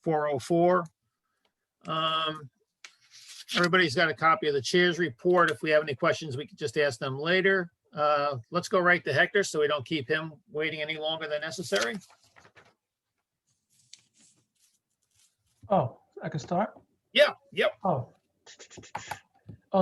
404. Everybody's got a copy of the chair's report. If we have any questions, we can just ask them later. Let's go right to Hector so we don't keep him waiting any longer than necessary. Oh, I can start? Yeah, yep.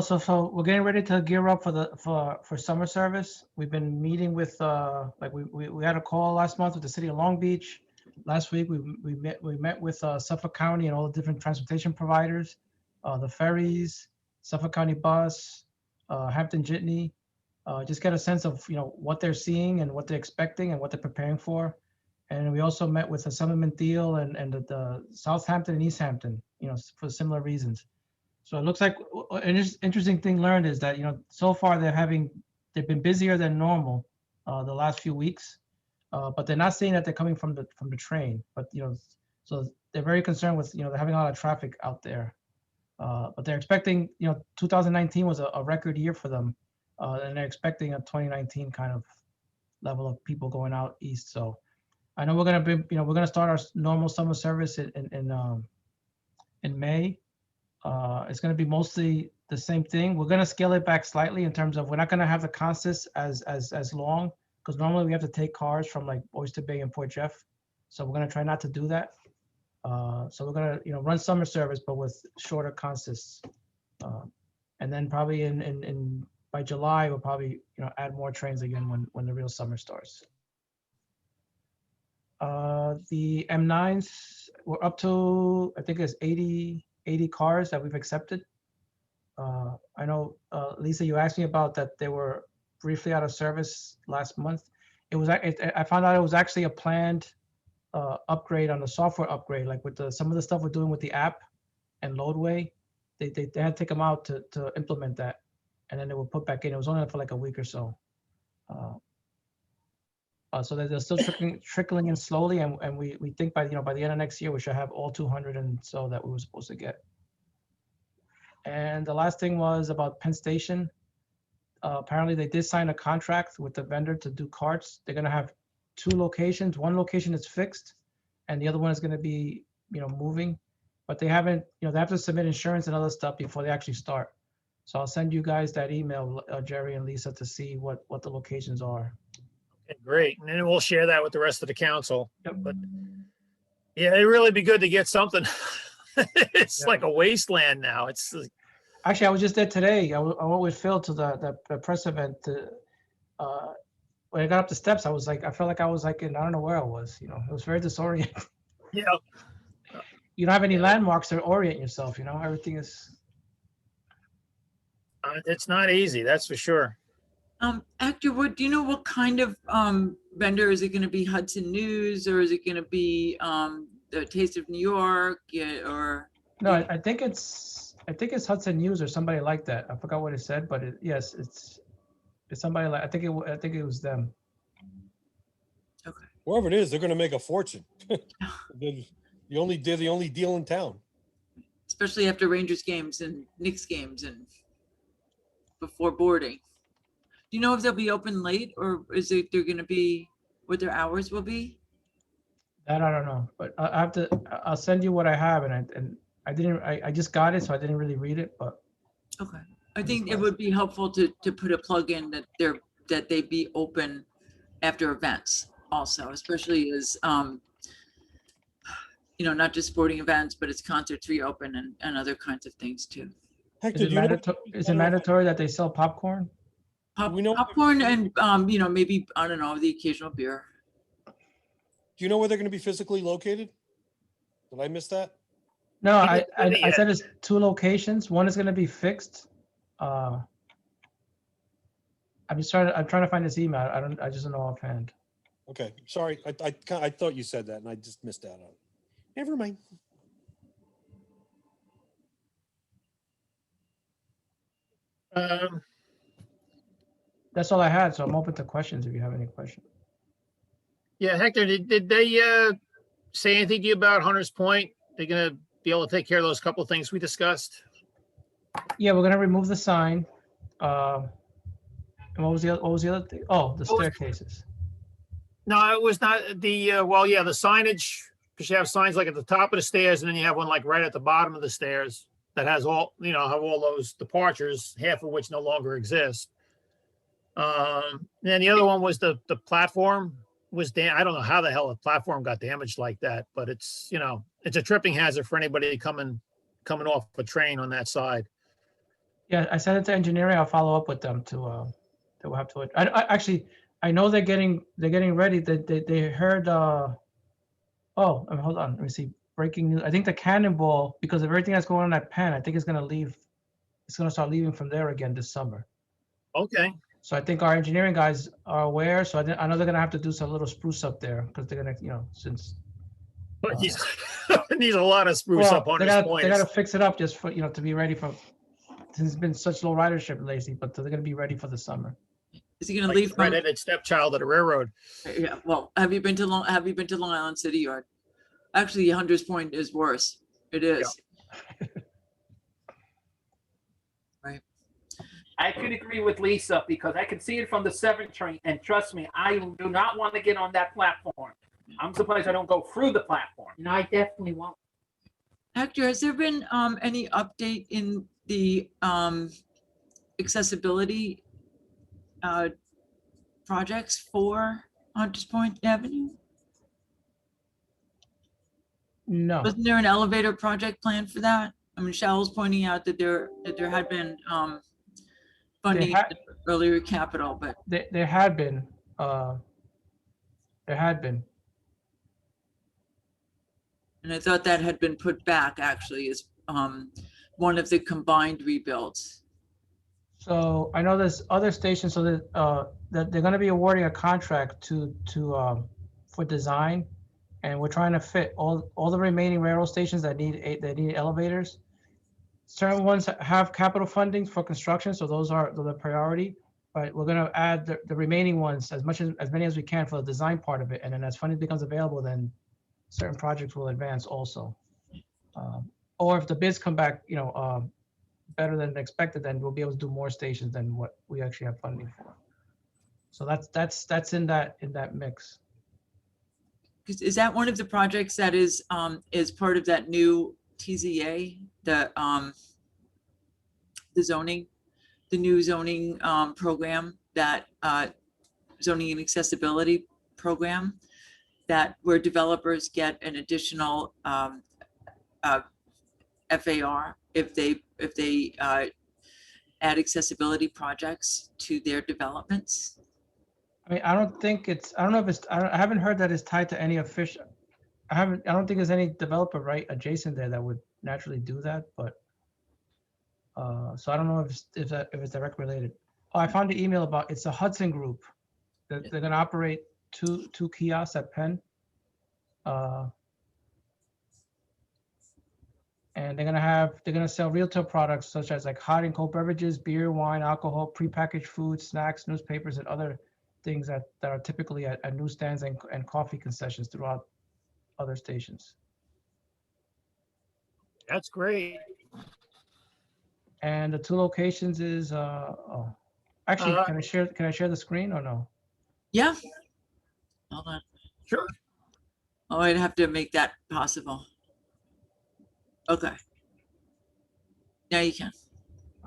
So we're getting ready to gear up for summer service. We've been meeting with we had a call last month with the city of Long Beach. Last week we met with Suffolk County and all the different transportation providers, the ferries, Suffolk County Bus, Hampton Jitney. Just get a sense of what they're seeing and what they're expecting and what they're preparing for. And we also met with the Summerman Deal and the Southampton and East Hampton, for similar reasons. So it looks like an interesting thing learned is that, so far they've been busier than normal the last few weeks, but they're not saying that they're coming from the train. But, so they're very concerned with, they're having a lot of traffic out there. But they're expecting, 2019 was a record year for them. And they're expecting a 2019 kind of level of people going out east. So I know we're going to start our normal summer service in May. It's going to be mostly the same thing. We're going to scale it back slightly in terms of we're not going to have the consists as long, because normally we have to take cars from like Oyster Bay and Port Jeff. So we're going to try not to do that. So we're going to run summer service, but with shorter consists. And then probably by July we'll probably add more trains again when the real summer starts. The M9s, we're up to, I think it's 80 cars that we've accepted. I know, Lisa, you asked me about that they were briefly out of service last month. I found out it was actually a planned upgrade on the software upgrade, like with some of the stuff we're doing with the app and Loadway. They had to take them out to implement that, and then they were put back in. It was only for like a week or so. So they're still trickling in slowly, and we think by the end of next year we should have all 200 and so that we were supposed to get. And the last thing was about Penn Station. Apparently they did sign a contract with the vendor to do carts. They're going to have 2 locations. One location is fixed, and the other one is going to be moving. But they haven't, they have to submit insurance and other stuff before they actually start. So I'll send you guys that email, Jerry and Lisa, to see what the locations are. Okay, great. And then we'll share that with the rest of the council. Yep. But yeah, it'd really be good to get something. It's like a wasteland now. It's Actually, I was just there today. I went with Phil to the press event. When I got up the steps, I felt like I was like in, I don't know where I was. It was very disorienting. Yeah. You don't have any landmarks to orient yourself. Everything is. It's not easy, that's for sure. Hector, do you know what kind of vendor? Is it going to be Hudson News, or is it going to be the Taste of New York? Or No, I think it's Hudson News or somebody like that. I forgot what it said, but yes, it's somebody like I think it was them. Okay. Whoever it is, they're going to make a fortune. They're the only deal in town. Especially after Rangers games and Knicks games and before boarding. Do you know if they'll be open late, or is it they're going to be what their hours will be? That I don't know, but I'll send you what I have, and I just got it, so I didn't really read it, but. Okay. I think it would be helpful to put a plug in that they be open after events also, especially as not just sporting events, but it's concerts reopen and other kinds of things too. Hector, Is it mandatory that they sell popcorn? Popcorn and maybe, I don't know, the occasional beer. Do you know where they're going to be physically located? Did I miss that? No, I said it's 2 locations. One is going to be fixed. I'm trying to find this email. I just don't know offhand. Okay, sorry. I thought you said that, and I just missed out on it. Never mind. That's all I had. So I'm open to questions if you have any questions. Yeah, Hector, did they say anything to you about Hunters Point? They're going to be able to take care of those couple of things we discussed? Yeah, we're gonna remove the sign. And what was the other thing? Oh, the staircases. No, it was not the, well, yeah, the signage because you have signs like at the top of the stairs and then you have one like right at the bottom of the stairs that has all, have all those departures, half of which no longer exist. And the other one was the platform was I don't know how the hell the platform got damaged like that, but it's, it's a tripping hazard for anybody coming off a train on that side. Yeah, I sent it to engineering. I'll follow up with them to we'll have to. Actually, I know they're getting ready. They heard. Oh, hold on. Let me see. Breaking news. I think the Cannonball, because of everything that's going on at Penn, I think it's gonna leave. It's gonna start leaving from there again this summer. Okay. So I think our engineering guys are aware. So I know they're gonna have to do some little spruce up there because they're gonna, since. But needs a lot of spruce up on they his gotta, points. They gotta fix it up just for to be ready for. Since it's been such low ridership lately, but they're gonna be ready for the summer. Is he gonna Like leave the from? redheaded stepchild of the railroad. Yeah. Well, have you been to Long Island City Yard? Actually, Hunter's Point is worse. It is. Right. I could agree with Lisa because I can see it from the 7th train, and trust me, I do not want to get on that platform. I'm surprised I don't go through the platform. And I definitely won't. Hector, has there been any update in the accessibility projects for Hunters Point Avenue? No. Wasn't there an elevator project plan for that? I mean, Shell was pointing out that there had been funding earlier capital, but There had been. There had been. and I thought that had been put back actually as one of the combined rebuilds. So I know there's other stations, so that they're going to be awarding a contract for design, and we're trying to fit all the remaining railroad stations that need elevators. Certain ones have capital funding for construction, so those are the priority. But we're going to add the remaining ones as many as we can for the design part of it, and then as funding becomes available, then certain projects will advance also. Or if the bids come back, better than expected, then we'll be able to do more stations than what we actually have funding for. So that's in that mix. Is that one of the projects that is part of that new TZA, the new zoning program, that zoning and accessibility program, that where developers get an additional FAR if they add accessibility projects to their developments? I mean, I haven't heard that it's tied to any official. I don't think there's any developer right adjacent there that would naturally do that, but so I don't know if it's direct related. Oh, I found the email about it's a Hudson Group. They're gonna operate two kiosks at Penn. And they're gonna sell retail products such as like hot and cold beverages, beer, wine, alcohol, prepackaged food, snacks, newspapers, and other things that are typically at newsstands and coffee concessions throughout other stations. That's great. And the two locations is actually, can I share the screen or no? Yeah. Hold on. Sure. Oh, I'd have to make that possible. Okay. Now you can.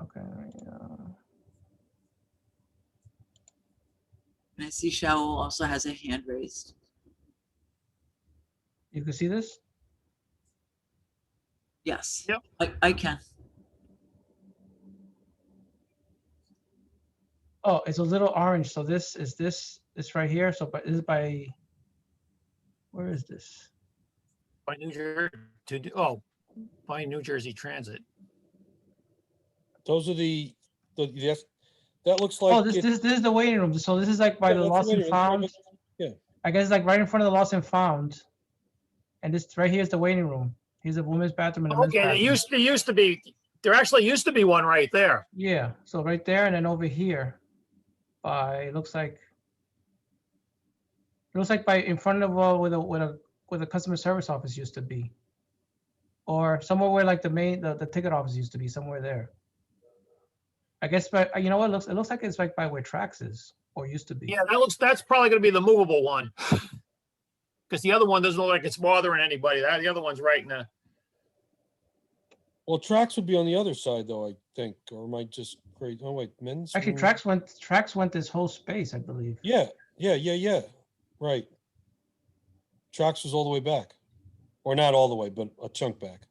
Okay. And I see Shaul also has a hand raised. You can see this? Yes. Yep. I can. Oh, it's a little orange. So this right here. So this is by, where is this? By New Jersey Transit. Those are that looks like. Oh, this is the waiting room. So this is like by the that's Lost the and waiting room. Found. Yeah. I guess like right in front of the Lost and Found. And this right here is the waiting room. Here's a women's bathroom and a men's Okay, bathroom. there actually used to be one right there. Yeah, so right there and then over here, it looks like by in front of where the customer service office used to be, or somewhere where like the ticket office used to be, somewhere there. I guess, but you know what? It looks like it's like by where Trax is or used to be. Yeah, that's probably going to be the movable one. Because the other one doesn't look like it's bothering anybody. The other one's right in the, Well, tracks would be on the other side though, I think, or am I just great? Oh wait, men's. Actually, tracks went this whole space, I believe. Yeah. Right. Tracks was all the way back. Or not all the way, but a chunk back.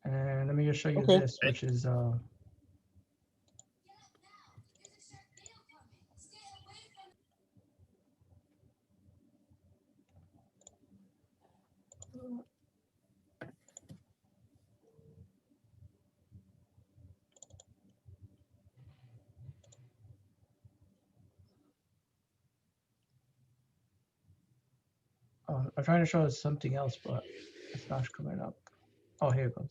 And let me just show you Okay. this, which is I'm trying to show us something else, but it's not coming up. Oh, here it goes.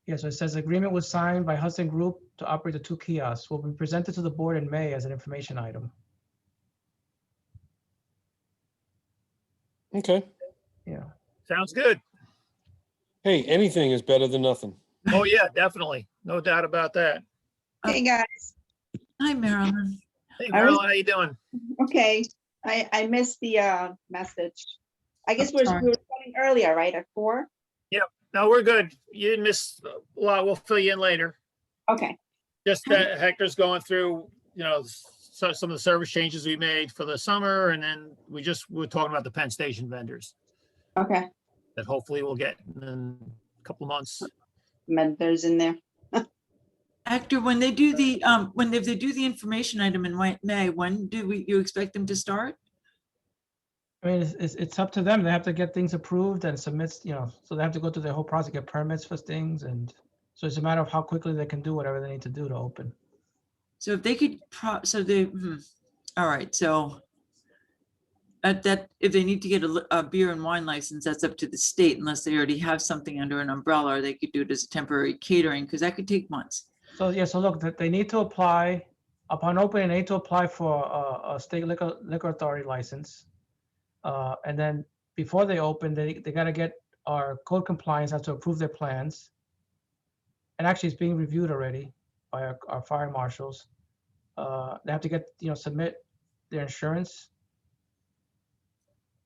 Yeah, so it says agreement was signed by Hudson Group to operate the 2 kiosks. Will be presented to the board in May as an information item. Okay. Yeah. sounds good. Hey, anything is better than nothing. Oh, yeah, definitely. No doubt about that. Hey, guys. Hi, Marilyn. Hey, I was- Marilyn, how you doing? Okay, I missed the message. I guess I'm we sorry. were starting earlier, right, at 4? No, we're good. You didn't miss a lot. We'll fill you in later. Okay, Just that Hector's going through, some of the service changes we made for the summer, and then we were talking about the Penn Station vendors okay. that hopefully we'll get in a couple of months. There's in there. Hector, when they do the, if they do the information item in May, when do you expect them to start? I mean, it's up to them. They have to get things approved and submit, so they have to go through the whole process, get permits for things. And so it's a matter of how quickly they can do whatever they need to do to open. So if they could, all right, so if they need to get a beer and wine license, that's up to the state unless they already have something under an umbrella, or they could do it as a temporary catering, because that could take months. So, yeah, so look, they need to apply, upon opening, they need to apply for a state liquor authority license. And then before they open, they got to get our code compliance, have to approve their plans. And actually, it's being reviewed already by our fire marshals. They have to get, submit their insurance.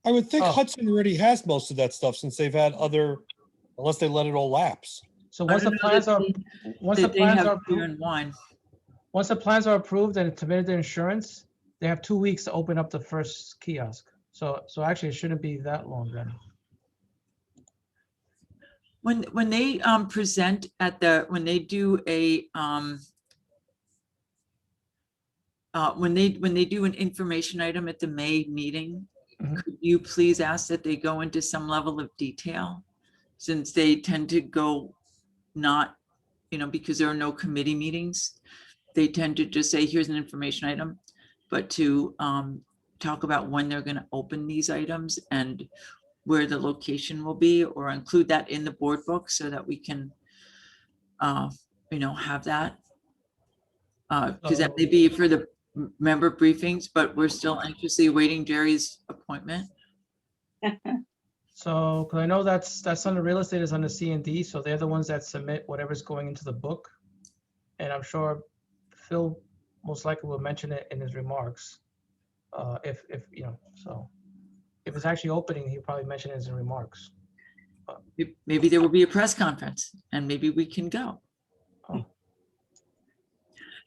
I would think Oh. Hudson already has most of that stuff since they've had unless they let it all lapse. So I once the don't know plans that are, once the that they plans have are beer approved, and wine. once the plans are approved and submitted their insurance, they have 2 weeks to open up the first kiosk. So actually, it shouldn't be that long then. When they present when they do a when they do an information item at the May meeting, Mhm. could you please ask that they go into some level of detail? Since they tend to go not, because there are no committee meetings, they tend to just say, here's an information item, but to talk about when they're going to open these items and where the location will be, or include that in the board book so that we can, have that. Because that may be for the member briefings, but we're still anxiously awaiting Jerry's appointment. So, because I know that's under real estate is under C&D, so they're the ones that submit whatever's going into the book. And I'm sure Phil most likely will mention it in his remarks. If so if it's actually opening, he'll probably mention it in his remarks. Maybe there will be a press conference and maybe we can go. Oh.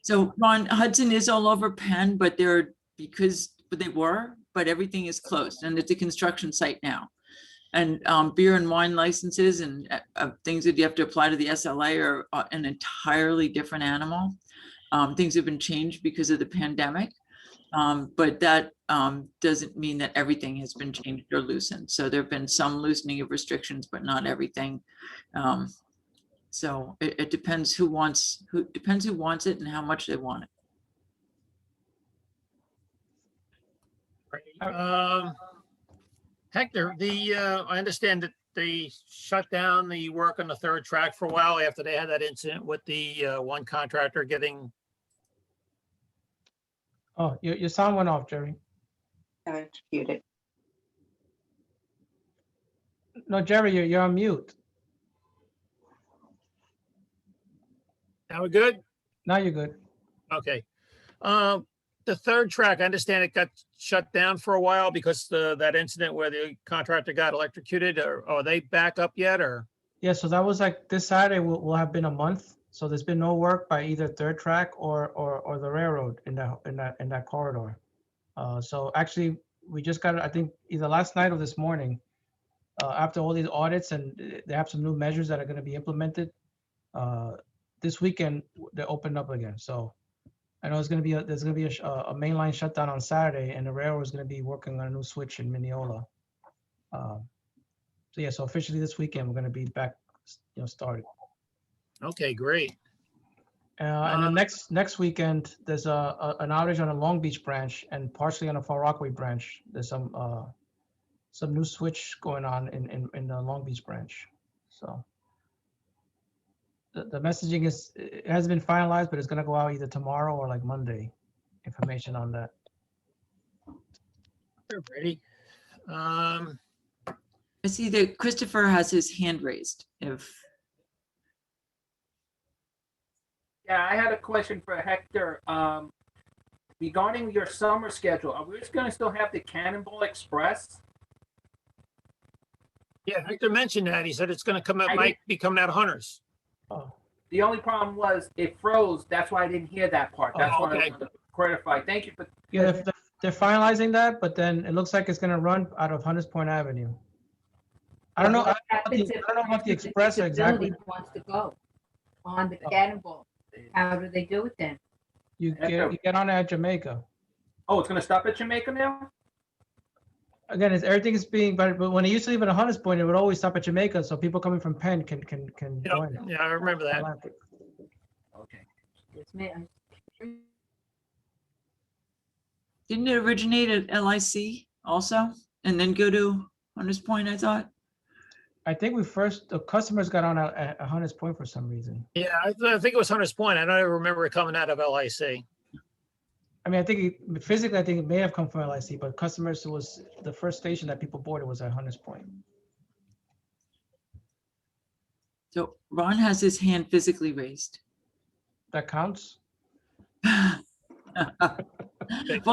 So Ron, Hudson is all over Penn, but but everything is closed and it's a construction site now. And beer and wine licenses and things that you have to apply to the SLA are an entirely different animal. Things have been changed because of the pandemic. But that doesn't mean that everything has been changed or loosened. So there have been some loosening of restrictions, but not everything. So it depends who wants it and how much they want it. Hector, I understand that they shut down the work on the third track for a while after they had that incident with the one contractor getting. Oh, your sound went off, Jerry. Muted. No, Jerry, you're on mute. Now we're good? Now you're good. Okay. The third track, I understand it got shut down for a while because that incident where the contractor got electrocuted, or are they back up yet, or? Yeah, so that was like this Saturday will have been a month. So there's been no work by either third track or the railroad in that corridor. So actually, we just got, I think, either last night or this morning, after all these audits, and they have some new measures that are going to be implemented. This weekend they opened up again. So I know there's going to be a mainline shutdown on Saturday, and the railroad is going to be working on a new switch in Mineola. So yeah, so officially this weekend we're going to be back, started. Okay, great. And then next weekend there's an outage on the Long Beach branch and partially on the Far Rockaway branch. There's some new switch going on in the Long Beach branch. So the messaging it hasn't been finalized, but it's going to go out either tomorrow or like Monday. Information on that. Ready? I see that Christopher has his hand raised. Yeah, I had a question for Hector. Regarding your summer schedule, are we just gonna still have the Cannonball Express? Yeah, Hector mentioned that. He said it's gonna come out, I might be coming out of Hunters. Oh, The only problem was it froze. That's why I didn't hear that part. That's Oh, why I okay. wanted to clarify. Thank you for. yeah, they're finalizing that, but then it looks like it's going to run out of Hunters Point Avenue. I don't know. I don't know about the express exactly. Wants to go on the Oh. Cannonball. How do they do it then? You get on at Jamaica. Oh, it's gonna stop at Jamaica now? Again, everything is being, but when it used to leave at Hunters Point, it would always stop at Jamaica, so people coming from Penn can join it. Yeah, I remember that. Atlantic. Okay. It's me. Didn't it originate at LIC also and then go to Hunters Point, I thought? I think the customers got on at Hunters Point for some reason. Yeah, I think it was Hunters Point. I don't remember it coming out of LIC. I mean, I think physically, I think it may have come from LIC, but customers was the first station that people boarded was at Hunters Point. So Ron has his hand physically raised. That counts? Well,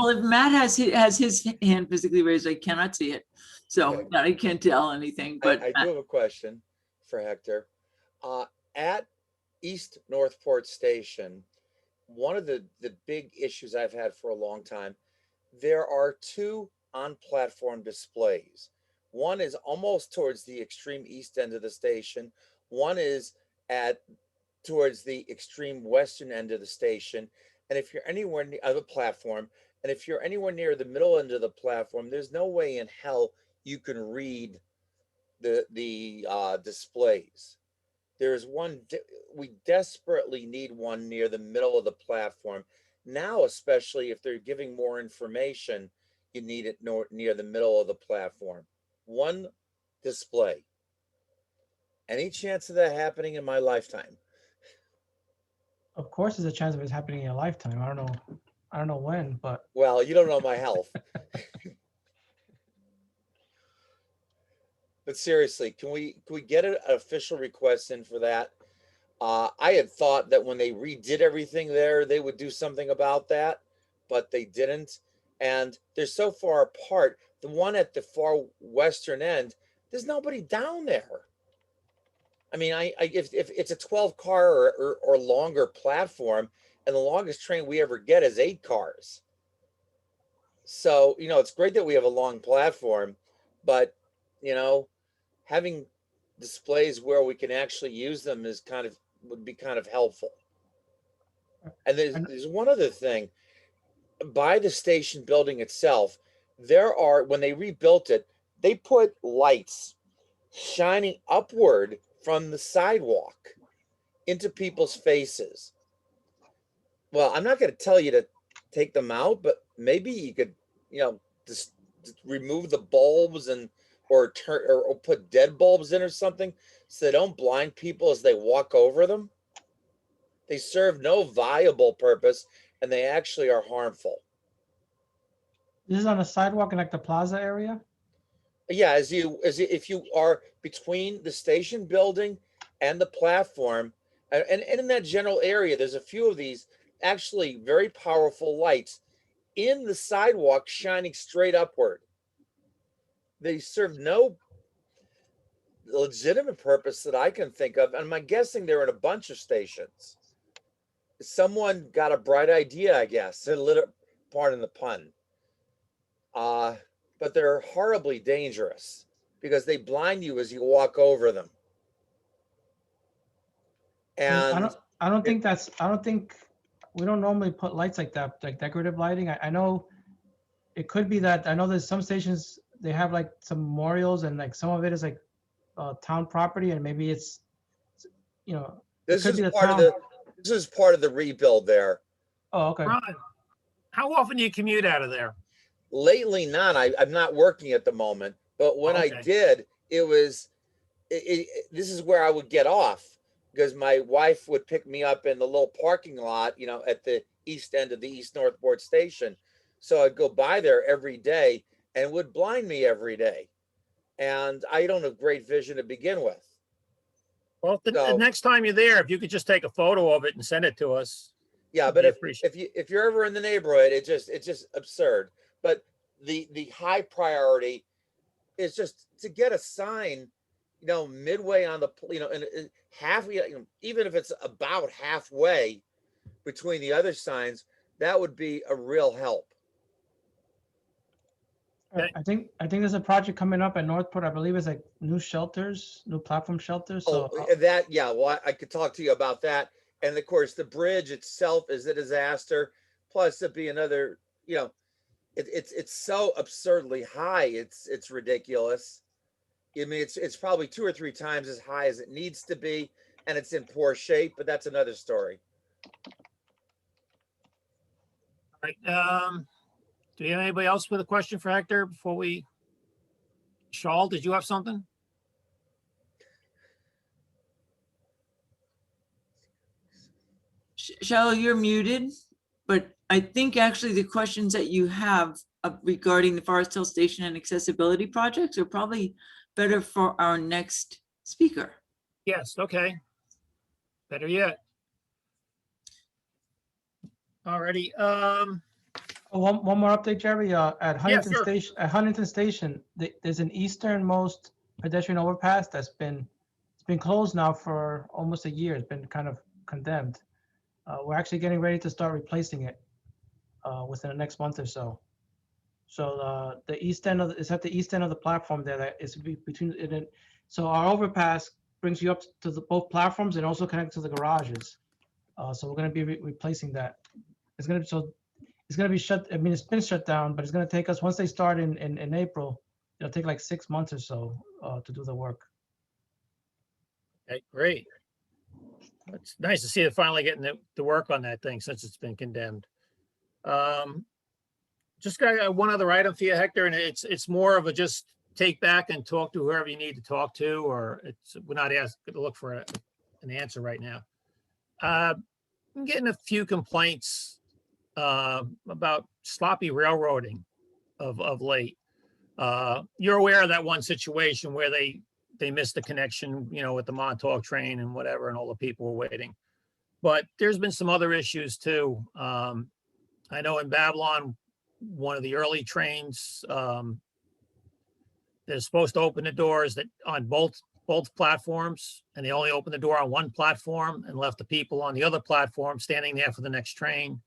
if Matt has his hand physically raised, I cannot see it. So Okay. I can't tell anything, but I do have a question for Hector. At East Northport Station, one of the big issues I've had for a long time, there are two on-platform displays. One is almost towards the extreme east end of the station. One is towards the extreme western end of the station. And if you're anywhere near the platform, and if you're anywhere near the middle end of the platform, there's no way in hell you can read the displays. There's one, we desperately need one near the middle of the platform. Now, especially if they're giving more information, you need it near the middle of the platform. One display. Any chance of that happening in my lifetime? Of course, there's a chance of it happening in your lifetime. I don't know when, but Well, you don't know my health. But seriously, can we get an official request in for that? I had thought that when they redid everything there, they would do something about that, but they didn't. And they're so far apart. The one at the far western end, there's nobody down there. I mean, if it's a 12 car or longer platform, and the longest train we ever get is 8 cars. So, it's great that we have a long platform, but, having displays where we can actually use them would be kind of helpful. And there's one other thing. By the station building itself, when they rebuilt it, they put lights shining upward from the sidewalk into people's faces. Well, I'm not going to tell you to take them out, but maybe you could, just remove the bulbs or put dead bulbs in or something so they don't blind people as they walk over them. They serve no viable purpose and they actually are harmful. this is on the sidewalk in like the plaza area. Yeah, if you are between the station building and the platform, and in that general area, there's a few of these, actually very powerful lights in the sidewalk shining straight upward. They serve no legitimate purpose that I can think of. And I'm guessing they're in a bunch of stations. Someone got a bright idea, I guess. A little, pardon the pun. But they're horribly dangerous because they blind you as you walk over them. And I don't think we don't normally put lights like that, like decorative lighting. I know it could be that, I know there's some stations, they have like some memorials and like some of it is like town property and maybe it's, you know, this could is be the part of town. this is part of the rebuild there. Oh, okay. Ron, how often do you commute out of there? Lately, none. I'm not working at the moment, but when I Okay. did, it was, this is where I would get off because my wife would pick me up in the little parking lot, you know, at the east end of the East Northport station. So I'd go by there every day and it would blind me every day. And I don't have great vision to begin with. Well, the So- next time you're there, if you could just take a photo of it and send it to us. Yeah, Would but be if appreciated. if you're ever in the neighborhood, it's just absurd. But the high priority is just to get a sign, you know, midway on the, you know, and half, you know, even if it's about halfway between the other signs, that would be a real help. I think there's a project coming up at Northport. I believe it's like new shelters, new platform shelters. So Oh, that, yeah, well, I could talk to you about that. And of course, the bridge itself is a disaster. Plus it'd be another, you know, it's so absurdly high. It's ridiculous. I mean, it's probably 2 or 3 times as high as it needs to be, and it's in poor shape, but that's another story. Right. Do you have anybody else with a question for Hector before we? Shawl, did you have something? Cheryl, you're muted, but I think actually the questions that you have regarding the Forest Hill Station and accessibility projects are probably better for our next speaker. Yes, okay. Better yet. Alrighty, oh, one more update, Jerry. At Huntington sure. Station, there's an easternmost pedestrian overpass it's been closed now for almost a year. It's been kind of condemned. We're actually getting ready to start replacing it within the next month or so. So the east end it's at the east end of the platform there. That is between it and, so our overpass brings you up to both platforms and also connects to the garages. So we're going to be replacing that. It's going to be shut. I mean, it's been shut down, but it's going to take us, once they start in April, it'll take like 6 months or so to do the work. Okay, great. It's nice to see it finally getting to work on that thing since it's been condemned. Just got one other item for you, Hector, and it's more of a just take back and talk to whoever you need to talk to, or we're not asking to look for an answer right now. I'm getting a few complaints about sloppy railroading of late. You're aware of that one situation where they missed the connection, you know, with the Montauk train and whatever, and all the people were waiting. But there's been some other issues too. I know in Babylon, one of the early trains, they're supposed to open the doors that on both platforms, and they only opened the door on one platform and left the people on the other platform standing there for the next train,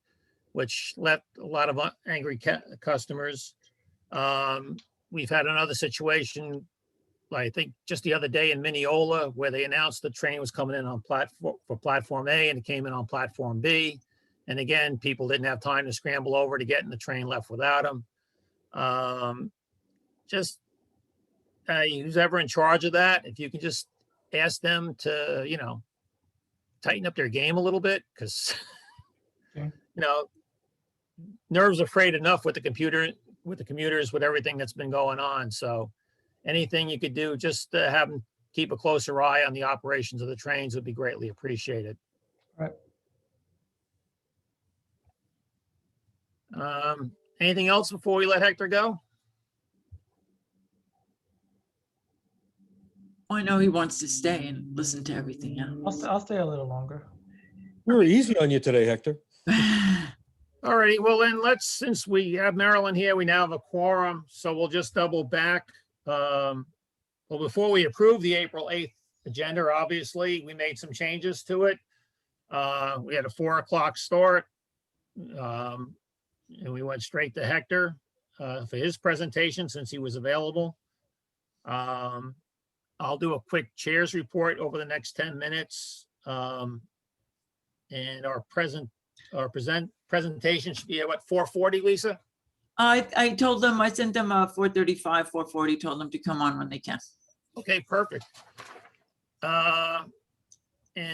which left a lot of angry customers. We've had another situation, I think just the other day in Mineola, where they announced the train was coming in on platform A and it came in on platform B. And again, people didn't have time to scramble over to get in the train, left without them. Who's ever in charge of that, if you can just ask them to, you know, tighten up their game a little bit, because, Okay. you know, nerves are frayed enough with the commuters, with everything that's been going on. So anything you could do just to have them keep a closer eye on the operations of the trains would be greatly appreciated. Right. Anything else before we let Hector go? I know he wants to stay and listen to everything else. I'll stay a little longer. We were easy on you today, Hector. All righty, well then since we have Marilyn here, we now have a quorum, so we'll just double back. Well, before we approve the April 8th agenda, obviously, we made some changes to it. We had a 4 o'clock start. And we went straight to Hector for his presentation since he was available. I'll do a quick chairs report over the next 10 minutes. And our presentation should be at what, 4:40, Lisa? I told them, I sent them 4:35, 4:40, told them to come on when they can. Okay, perfect. And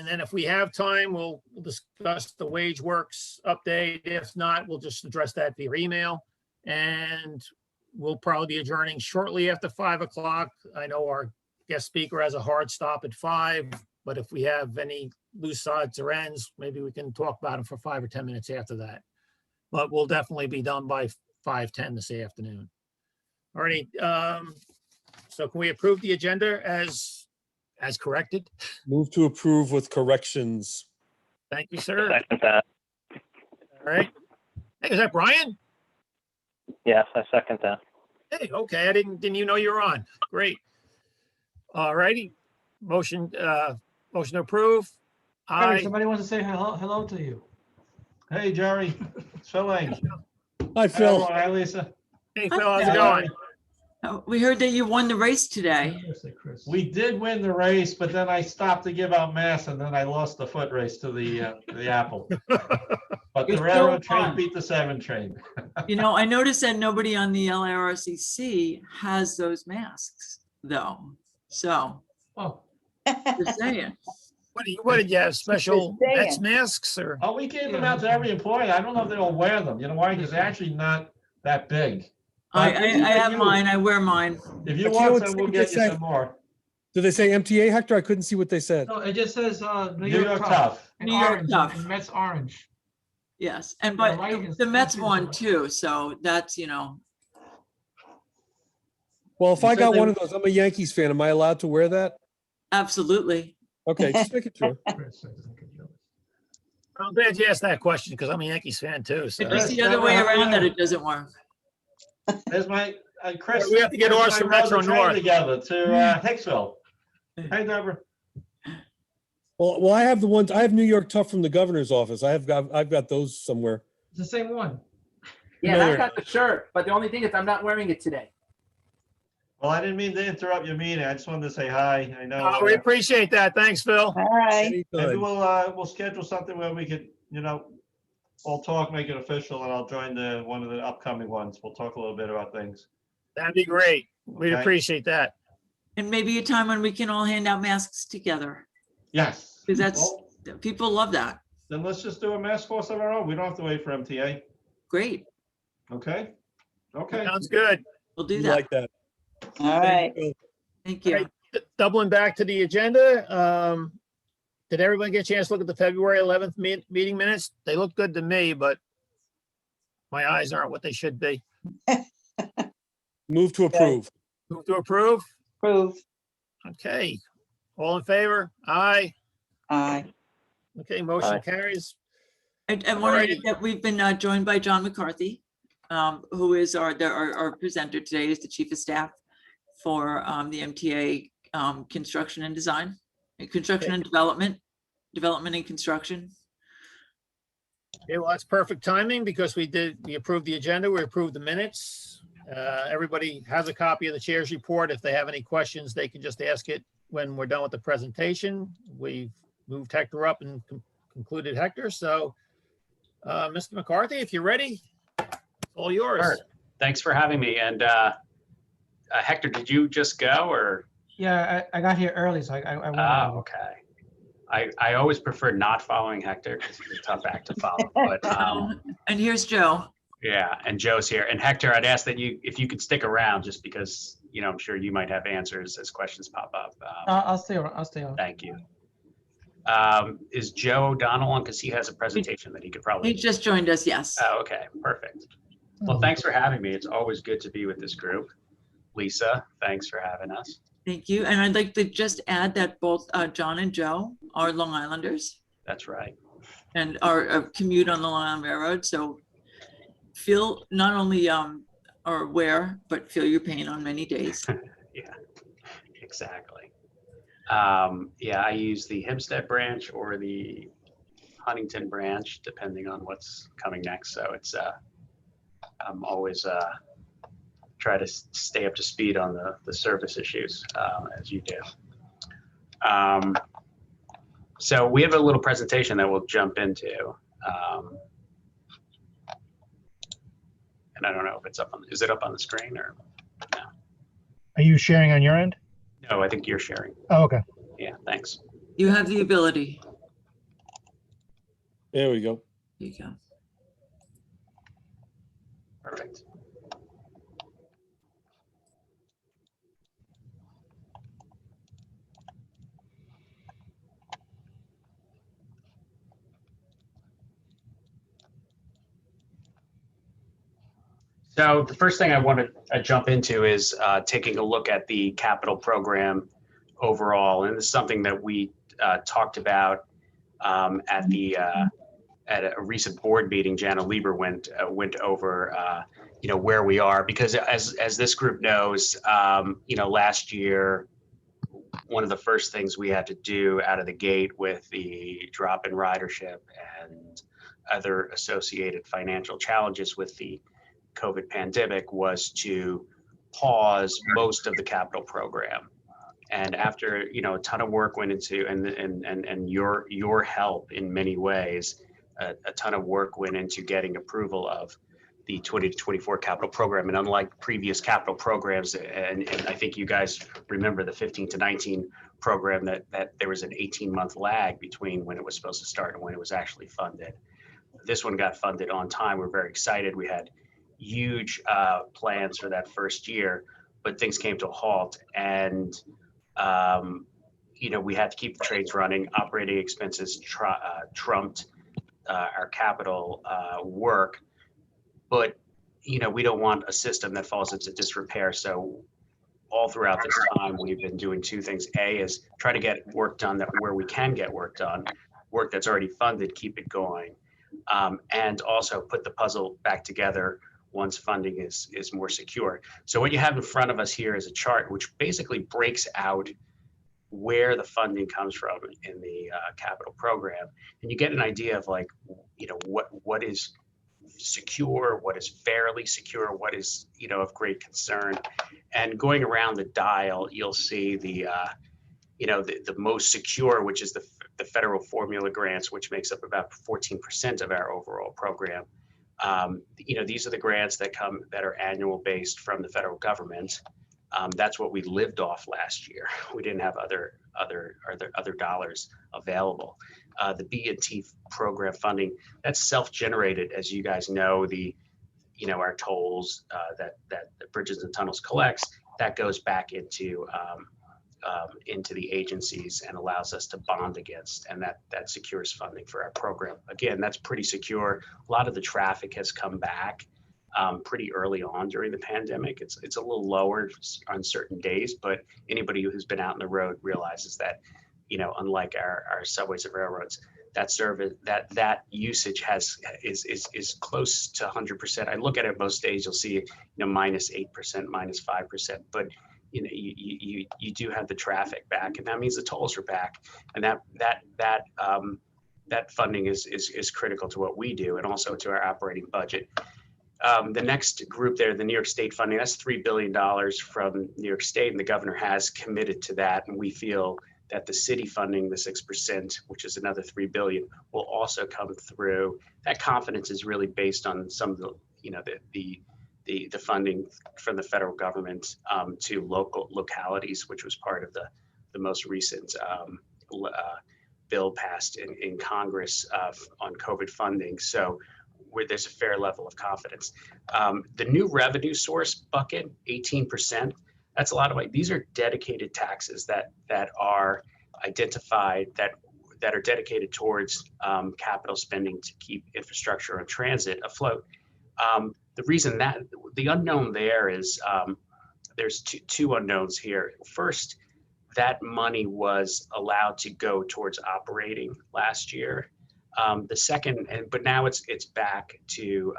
then if we have time, we'll discuss the wage works update. If not, we'll just address that via email. And we'll probably be adjourning shortly after 5 o'clock. I know our guest speaker has a hard stop at 5, but if we have any loose odds or ends, maybe we can talk about them for 5 or 10 minutes after that. But we'll definitely be done by 5:10 this afternoon. All righty. So can we approve the agenda as corrected? Move to approve with corrections. Thank you, sir. Second that. All right. Hey, is that Brian? Yes, I second that. Hey, okay. I didn't you know you were on? Great. All righty. Motion to approve. Jerry, Aye. somebody wants to say hello to you. Hey, Jerry. It's Phil Lang. Hi, Phil. Hi, Lisa. Hey, Phil, how's it Yeah. going? We heard that you won the race today. We did win the race, but then I stopped to give out mass, and then I lost the foot race to the apple. But You the still railroad train won. beat the 7 train. You know, I noticed that nobody on the LIRRCC has those masks, though. So, Oh, just saying. What did you have? Special saying. Mets masks or? Oh, we gave them out to every employee. I don't know if they all wear them. You know why? Because they're actually not that big. I But have mine. I wear mine. If you But you know want what's some, we'll what get they you say? some more. Did they say MTA, Hector? I couldn't see what they said. no, it just says New York Tough. and New York orange, Tough. and Mets orange. Yes, and Yeah, but right, it's- the Mets it's- won too, so that's, you know, Well, if You I said got they- one of those, I'm a Yankees fan. Am I allowed to wear that? absolutely. Okay, just make it sure. I'm glad you asked that question because I'm a Yankees fan too. So It's just Chris, the other way how are around that you? it doesn't work. There's my, Chris. We have to get Chris ours and I from rode Metro the train North. together to Hicksville. Hey, Deborah. Well, I have the ones. I have New York Tough from the governor's office. I've got those somewhere. It's the same one. Yeah, No, and I they're got the shirt, but the only thing is I'm not wearing it today. Well, I didn't mean to interrupt your meeting. I just wanted to say hi. I know. we appreciate that. Thanks, Phil. All right. Maybe Anytime. we'll schedule something where we could, all talk, make it official, and I'll join one of the upcoming ones. We'll talk a little bit about things. That'd be great. We'd Okay. appreciate that. And maybe a time when we can all hand out masks together, Yes. because that's, Well, people love that. then let's just do a mask force of our own. We don't have to wait for MTA. Great, Okay? Okay. Sounds good. we'll do You that. like that? All right. Thank you. Doubling back to the agenda. Did everybody get a chance to look at the February 11th meeting minutes? They look good to me, but my eyes aren't what they should be. Move to approve. Move to approve? Approve. Okay. All in favor? Aye. Aye. Okay, motion Aye. carries. I want to Alrighty. that we've been joined by John McCarthy, who is our presenter today, is the chief of staff for the MTA construction and design, construction and development and construction. Okay, well, that's perfect timing because we approved the agenda, we approved the minutes. Everybody has a copy of the chair's report. If they have any questions, they can just ask it when we're done with the presentation. We've moved Hector up and concluded Hector. So, Mr. McCarthy, if you're ready, it's all yours. Sure. Thanks for having me. And Hector, did you just go or? Yeah, I got here early, so I went. Oh, okay. I always prefer not following Hector because he's a tough act to follow. But And here's Joe. yeah, and Joe's here. And Hector, I'd ask that if you could stick around, just because I'm sure you might have answers as questions pop up. I'll stay on. I'll stay on. Thank you. Is Joe O'Donnell on? Because he has a presentation that he could He probably. just joined us, yes. Oh, okay, perfect. Well, thanks for having me. It's always good to be with this group. Lisa, thanks for having us. Thank you. And I'd like to just add that both John and Joe are Long Islanders. That's right. and our commute on the Long Island Railroad. So feel not only are aware, but feel your pain on many days. Yeah, exactly. Yeah, I use the Hempstead branch or the Huntington branch, depending on what's coming next. So it's, I'm always try to stay up to speed on the service issues as you do. So we have a little presentation that we'll jump into. And I don't know if it's up on, is it up on the screen or no? Are you sharing on your end? No, I think you're sharing. Oh, okay. Yeah, thanks. You have the ability. There we go. There you go. Perfect. So the first thing I want to jump into is taking a look at the capital program overall, and this is something that we talked about at a recent board meeting. Jana Lieber went over you know, where we are, because as this group knows, you know, last year one of the first things we had to do out of the gate with the drop in ridership and other associated financial challenges with the COVID pandemic was to pause most of the capital program. And after, you know, a ton of work went into, and your help in many ways, a ton of work went into getting approval of the 20 to 24 capital program. And unlike previous capital programs, and I think you guys remember the 15 to 19 program, that there was an 18-month lag between when it was supposed to start and when it was actually funded. This one got funded on time. We're very excited. We had huge plans for that first year, but things came to a halt, and you know, we had to keep the trains running. Operating expenses trumped our capital work, but you know, we don't want a system that falls into disrepair. So all throughout this time, we've been doing two things. A is try to get work done that where we can get work done, work that's already funded, keep it going, and also put the puzzle back together once funding is more secure. So what you have in front of us here is a chart which basically breaks out where the funding comes from in the capital program, and you get an idea of, like, you know, what is secure, what is fairly secure, what is, you know, of great concern. And going around the dial, you'll see the you know, the most secure, which is the federal formula grants, which makes up about 14% of our overall program. You know, these are the grants that are annual based from the federal government. That's what we lived off last year. We didn't have other dollars available. The B&T program funding, that's self-generated, as you guys know. You know, our tolls that Bridges and Tunnels collects, that goes back into the agencies and allows us to bond against, and that secures funding for our program. Again, that's pretty secure. A lot of the traffic has come back pretty early on during the pandemic. It's a little lower on certain days, but anybody who's been out on the road realizes that, you know, unlike our subways and railroads, that service, that usage is close to 100%. I look at it most days, you'll see, you know, -8%, -5%, but you know, you do have the traffic back, and that means the tolls are back, and that funding is critical to what we do and also to our operating budget. The next group there, the New York State funding, that's $3 billion from New York State, and the governor has committed to that. And we feel that the city funding, the 6%, which is another $3 billion, will also come through. That confidence is really based on some of the, you know, the funding from the federal government to localities, which was part of the most recent bill passed in Congress on COVID funding. So where there's a fair level of confidence. The new revenue source bucket, 18%, that's a lot of, like, these are dedicated taxes that are identified, that are dedicated towards capital spending to keep infrastructure and transit afloat. The reason that the unknown there is there's two unknowns here. First, that money was allowed to go towards operating last year. The second, but now it's back to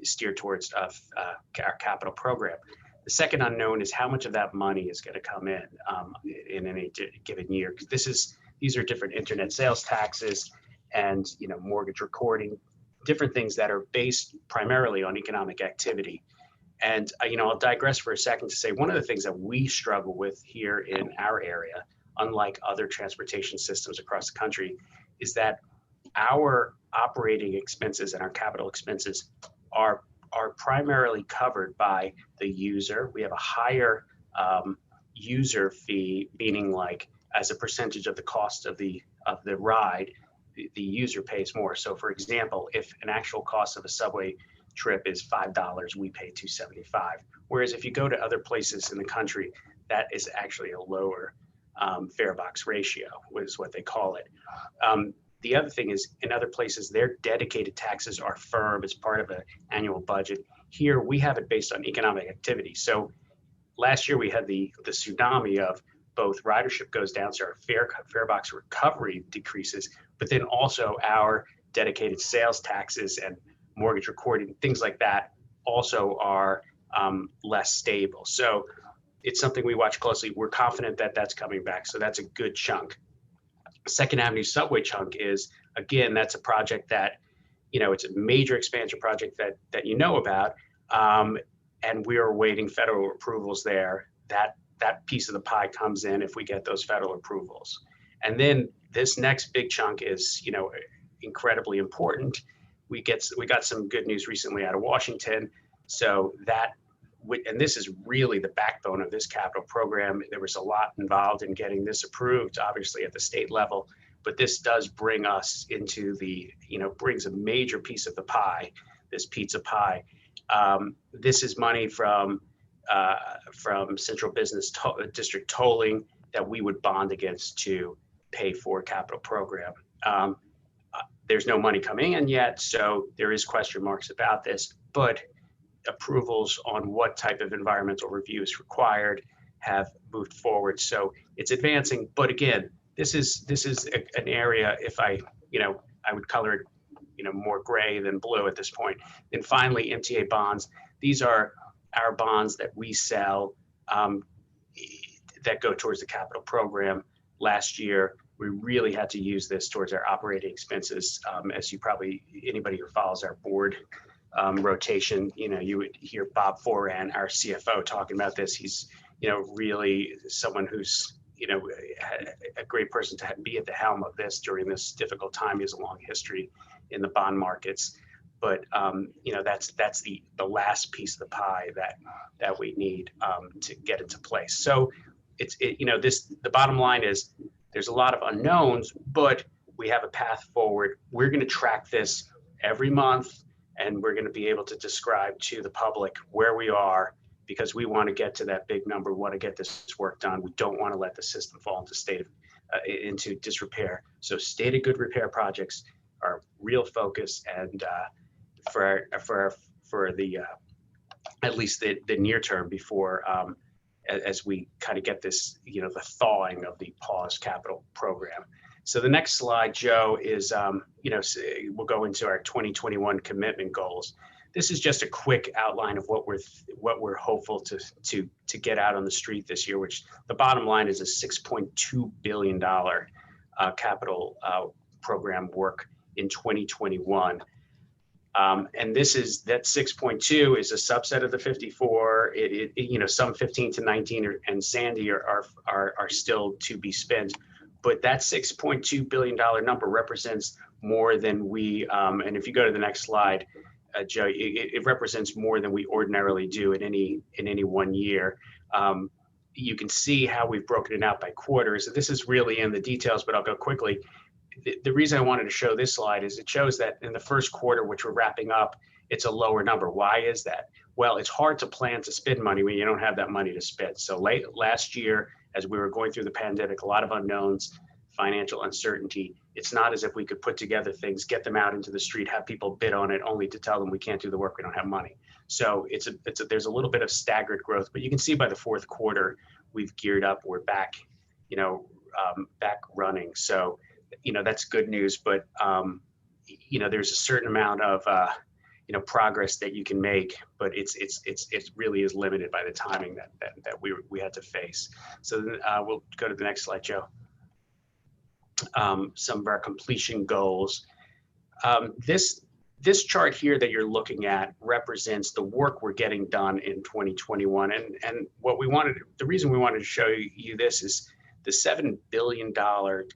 steer towards our capital program. The second unknown is how much of that money is going to come in any given year, because these are different internet sales taxes and mortgage recording, different things that are based primarily on economic activity. And I'll digress for a second to say one of the things that we struggle with here in our area, unlike other transportation systems across the country, is that our operating expenses and our capital expenses are primarily covered by the user. We have a higher user fee, meaning like as a percentage of the cost of the ride, the user pays more. So for example, if an actual cost of a subway trip is $5, we pay $2.75. Whereas if you go to other places in the country, that is actually a lower fare box ratio, is what they call it. The other thing is, in other places, their dedicated taxes are firm as part of an annual budget. Here, we have it based on economic activity. So last year, we had the tsunami of both ridership goes down, so our fare box recovery decreases, but then also our dedicated sales taxes and mortgage recording, things like that, also are less stable. So it's something we watch closely. We're confident that that's coming back. So that's a good chunk. Second Avenue subway chunk is, again, that's a project that, it's a major expansion project that you know about. And we are awaiting federal approvals there. That piece of the pie comes in if we get those federal approvals. And then this next big chunk is, incredibly important. We got some good news recently out of Washington. So and this is really the backbone of this capital program. There was a lot involved in getting this approved, obviously at the state level, but this does bring us into brings a major piece of the pie, this pizza pie. This is money from Central Business District tolling that we would bond against to pay for capital program. There's no money coming in yet, so there is question marks about this, but approvals on what type of environmental review is required have moved forward. So it's advancing, but again, this is an area, if I would color it, more gray than blue at this point. And finally, MTA bonds. These are our bonds that we sell that go towards the capital program. Last year, we really had to use this towards our operating expenses. As anybody who follows our board rotation, you would hear Bob Foran, our CFO, talking about this. He's, really someone who's, a great person to be at the helm of this during this difficult time. He has a long history in the bond markets, but that's the last piece of the pie that we need to get into place. So the bottom line is there's a lot of unknowns, but we have a path forward. We're going to track this every month, and we're going to be able to describe to the public where we are, because we want to get to that big number. We want to get this work done. We don't want to let the system fall into disrepair. So state of good repair projects are real focus, and for the at least the near term before as we kind of get this, the thawing of the paused capital program. So the next slide, Joe, is, we'll go into our 2021 commitment goals. This is just a quick outline of what we're hopeful to get out on the street this year, which the bottom line is a $6.2 billion capital program work in 2021. And that 6.2 is a subset of the 54. Some 15 to 19 and Sandy are still to be spent, but that $6.2 billion number represents more than we. And if you go to the next slide, Joe, it represents more than we ordinarily do in any one year. You can see how we've broken it out by quarters. This is really in the details, but I'll go quickly. The reason I wanted to show this slide is it shows that in the first quarter, which we're wrapping up, it's a lower number. Why is that? Well, it's hard to plan to spend money when you don't have that money to spend. So last year, as we were going through the pandemic, a lot of unknowns, financial uncertainty. It's not as if we could put together things, get them out into the street, have people bid on it, only to tell them we can't do the work, we don't have money. So there's a little bit of staggered growth, but you can see by the fourth quarter, we've geared up, we're back, back running. So that's good news, but there's a certain amount of progress that you can make, but it really is limited by the timing that we had to face. So we'll go to the next slide, Joe. Some of our completion goals. This chart here that you're looking at represents the work we're getting done in 2021, and the reason we wanted to show you this is the $7 billion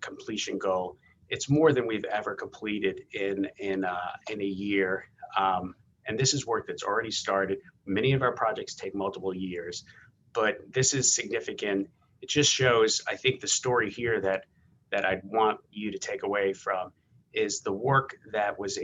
completion goal. It's more than we've ever completed in a year. And this is work that's already started. Many of our projects take multiple years, but this is significant. It just shows, I think, the story here that I'd want you to take away from is the work that was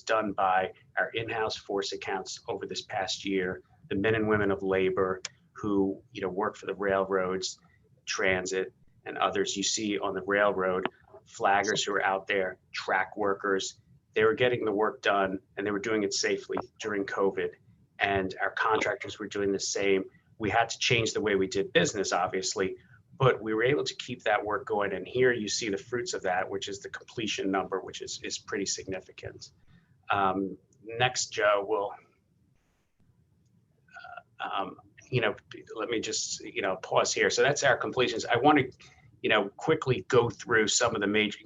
done by our in-house force accounts over this past year, the men and women of labor who work for the railroads, transit, and others you see on the railroad, flaggers who are out there, track workers. They were getting the work done and they were doing it safely during COVID. And our contractors were doing the same. We had to change the way we did business, obviously, but we were able to keep that work going. And here you see the fruits of that, which is the completion number, which is pretty significant. Next, Joe, will, let me just, pause here. So that's our completions. I want to, quickly go through some of the major,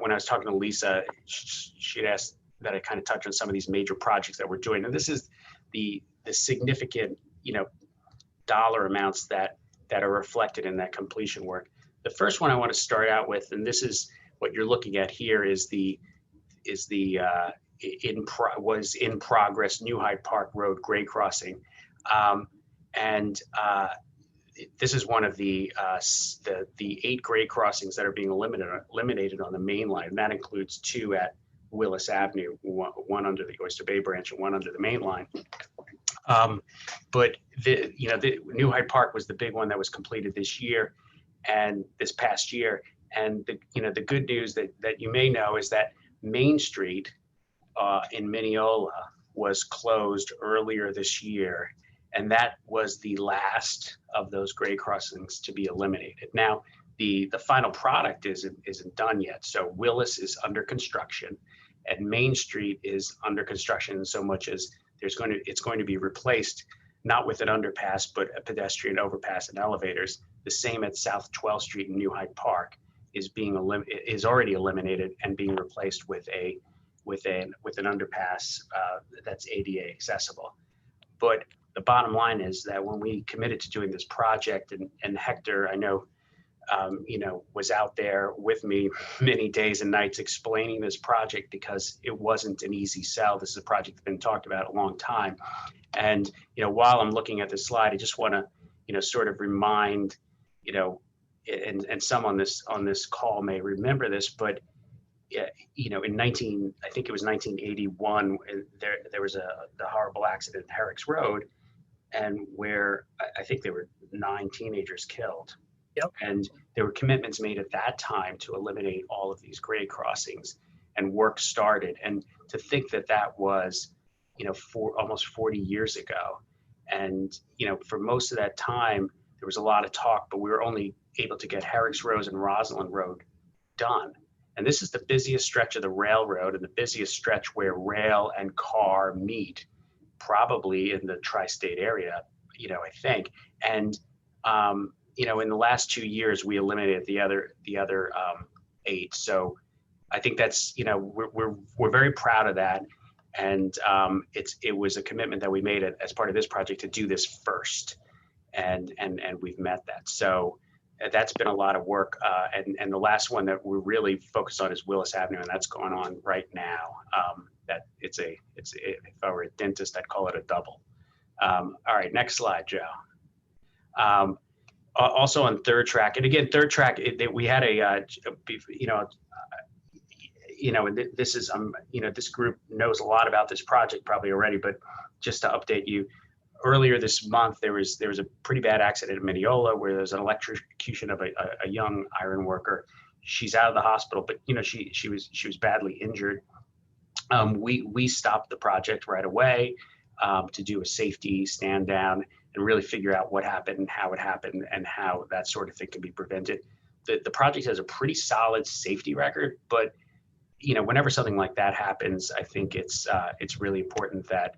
when I was talking to Lisa, she'd asked that I kind of touch on some of these major projects that we're doing. And this is the significant, dollar amounts that are reflected in that completion work. The first one I want to start out with, and this is what you're looking at here, is the was in progress New Hyde Park Road grade crossing. This is one of the 8 grade crossings that are being eliminated on the main line. And that includes 2 at Willis Avenue, one under the Oyster Bay branch and one under the main line. But the New Hyde Park was the big one that was completed this year and this past year. And the good news that you may know is that Main Street in Mineola was closed earlier this year. And that was the last of those grade crossings to be eliminated. Now, the final product isn't done yet. So Willis is under construction and Main Street is under construction in so much as it's going to be replaced, not with an underpass, but a pedestrian overpass and elevators. The same at South 12th Street in New Hyde Park is already eliminated and being replaced with an underpass that's ADA accessible. But the bottom line is that when we committed to doing this project, and Hector, I know, was out there with me many days and nights explaining this project because it wasn't an easy sell. This is a project that's been talked about a long time. And, while I'm looking at this slide, I just want to, sort of remind, and some on this call may remember this, but I think it was 1981, there was the horrible accident at Herrick's Road, and where I think there were 9 teenagers killed. Yep. And there were commitments made at that time to eliminate all of these grade crossings, and work started. And to think that was, for almost 40 years ago. And, for most of that time, there was a lot of talk, but we were only able to get Herrick's Road and Rosalind Road done. And this is the busiest stretch of the railroad and the busiest stretch where rail and car meet, probably in the tri-state area, I think. And, in the last 2 years, we eliminated the other 8. So I think that's, we're very proud of that. And it was a commitment that we made as part of this project to do this first. And we've met that. So that's been a lot of work. And the last one that we're really focused on is Willis Avenue, and that's going on right now. That it's if I were a dentist, I'd call it a double. All right, next slide, Joe. Also on third track, and again, third track, we had this is this group knows a lot about this project probably already, but just to update you, earlier this month there was a pretty bad accident in Mineola where there's an electrocution of a young iron worker. She's out of the hospital, but she was badly injured. We stopped the project right away to do a safety stand down and really figure out what happened and how it happened and how that sort of thing can be prevented. the project has a pretty solid safety record, but whenever something like that happens, I think it's really important that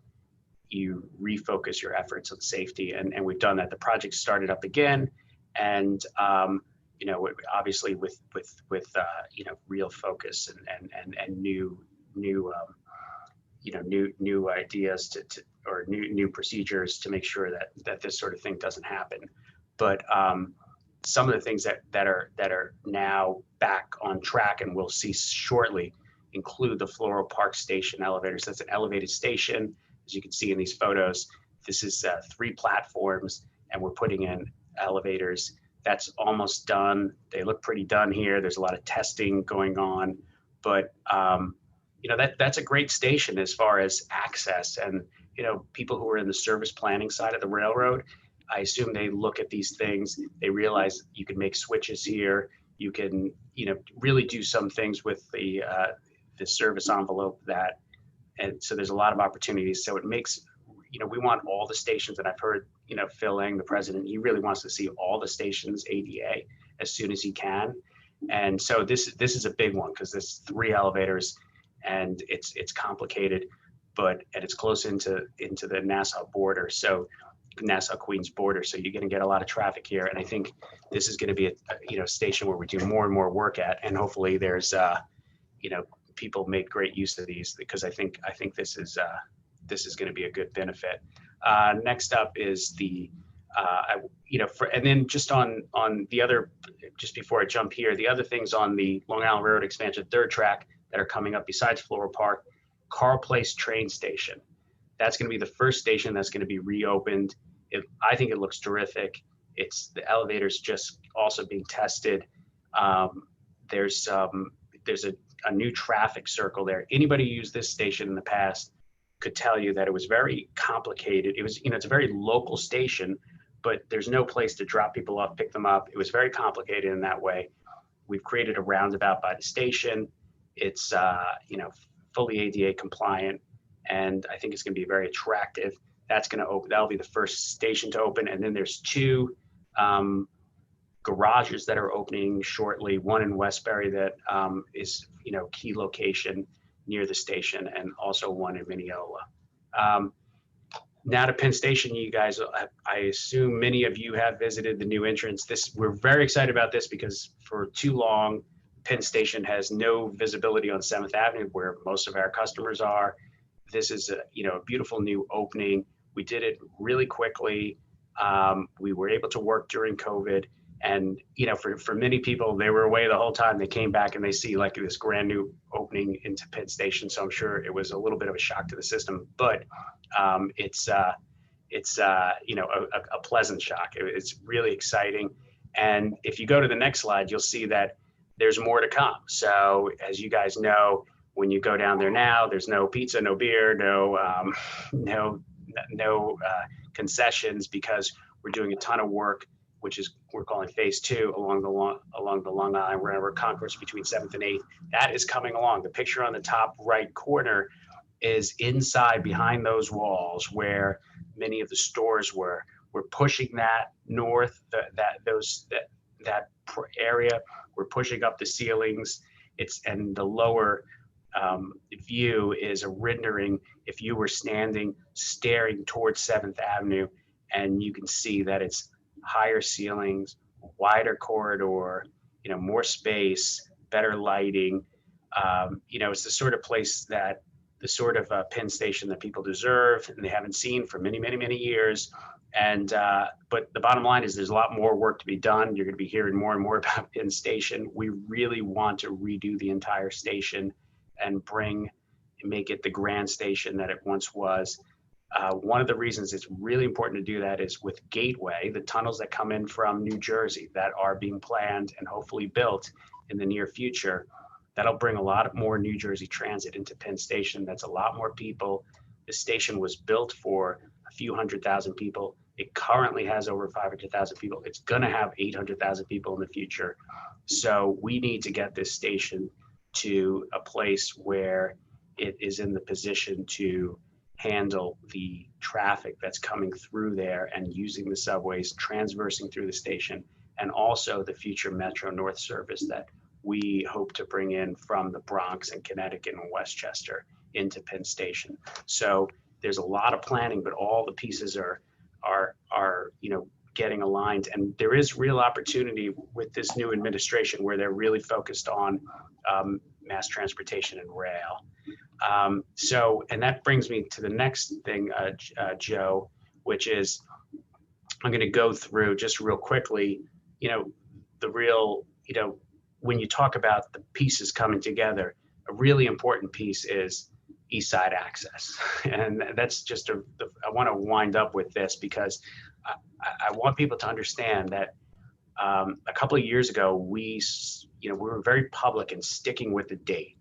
you refocus your efforts on safety, and we've done that. The project started up again, and obviously with real focus and new ideas or new procedures to make sure that this sort of thing doesn't happen. But some of the things that are now back on track and we'll see shortly include the Floral Park Station elevators. That's an elevated station, as you can see in these photos. This is 3 platforms, and we're putting in elevators. That's almost done. They look pretty done here. There's a lot of testing going on, but that's a great station as far as access. And people who are in the service planning side of the railroad, I assume they look at these things, they realize you can make switches here, you can really do some things with the service envelope and so there's a lot of opportunities. So it makes, we want all the stations, and I've heard, Phil Lang, the president, he really wants to see all the stations ADA as soon as he can. And so this is a big one because there's 3 elevators and it's complicated, and it's close into the Nassau border. So Nassau Queens border. So you're going to get a lot of traffic here. And I think this is going to be a station where we do more and more work at, and hopefully there's, people make great use of these, because I think this is going to be a good benefit. Next up is and then just on the other, just before I jump here, the other things on the Long Island Railroad expansion 3rd track that are coming up besides Floral Park, Carl Place train station. That's going to be the first station that's going to be reopened. I think it looks terrific. The elevators just also being tested. There's a new traffic circle there. Anybody who used this station in the past could tell you that it was very complicated. It was, it's a very local station, but there's no place to drop people off, pick them up. It was very complicated in that way. We've created a roundabout by the station. It's, fully ADA compliant, and I think it's going to be very attractive. That's going to open. That'll be the first station to open, and then there's 2 garages that are opening shortly. One in Westbury that is, key location near the station, and also one in Mineola. Now to Penn Station, you guys, I assume many of you have visited the new entrance. We're very excited about this because for too long, Penn Station has no visibility on 7th Avenue, where most of our customers are. This is a beautiful new opening. We did it really quickly. We were able to work during COVID, and for many people, they were away the whole time. They came back and they see like this brand new opening into Penn Station. So I'm sure it was a little bit of a shock to the system, but it's a pleasant shock. It's really exciting. And if you go to the next slide, you'll see that there's more to come. So as you guys know, when you go down there now, there's no pizza, no beer, no concessions, because we're doing a ton of work, which is we're calling phase 2 along the Long Island Railroad concourse between 7th and 8th. That is coming along. The picture on the top right corner is inside behind those walls where many of the stores were. We're pushing that north, that area. We're pushing up the ceilings. And the lower view is a rendering if you were staring towards 7th Avenue, and you can see that it's higher ceilings, wider corridor, more space, better lighting. It's the sort of place that the sort of Penn Station that people deserve and they haven't seen for many, many, many years. And but the bottom line is there's a lot more work to be done. You're going to be hearing more and more about Penn Station. We really want to redo the entire station and make it the grand station that it once was. One of the reasons it's really important to do that is with Gateway, the tunnels that come in from New Jersey that are being planned and hopefully built in the near future. That'll bring a lot of more New Jersey transit into Penn Station. That's a lot more people. The station was built for a few 100,000 people. It currently has over 500,000 people. It's going to have 800,000 people in the future. So we need to get this station to a place where it is in the position to handle the traffic that's coming through there and using the subways, transversing through the station. and also the future Metro North service that we hope to bring in from the Bronx and Connecticut and Westchester into Penn Station. So there's a lot of planning, but all the pieces are getting aligned, and there is real opportunity with this new administration where they're really focused on mass transportation and rail. And that brings me to the next thing, Joe, which is I'm going to go through just real quickly, when you talk about the pieces coming together, a really important piece is East Side access. And that's just I want to wind up with this because I want people to understand that a couple of years ago, we were very public in sticking with the date.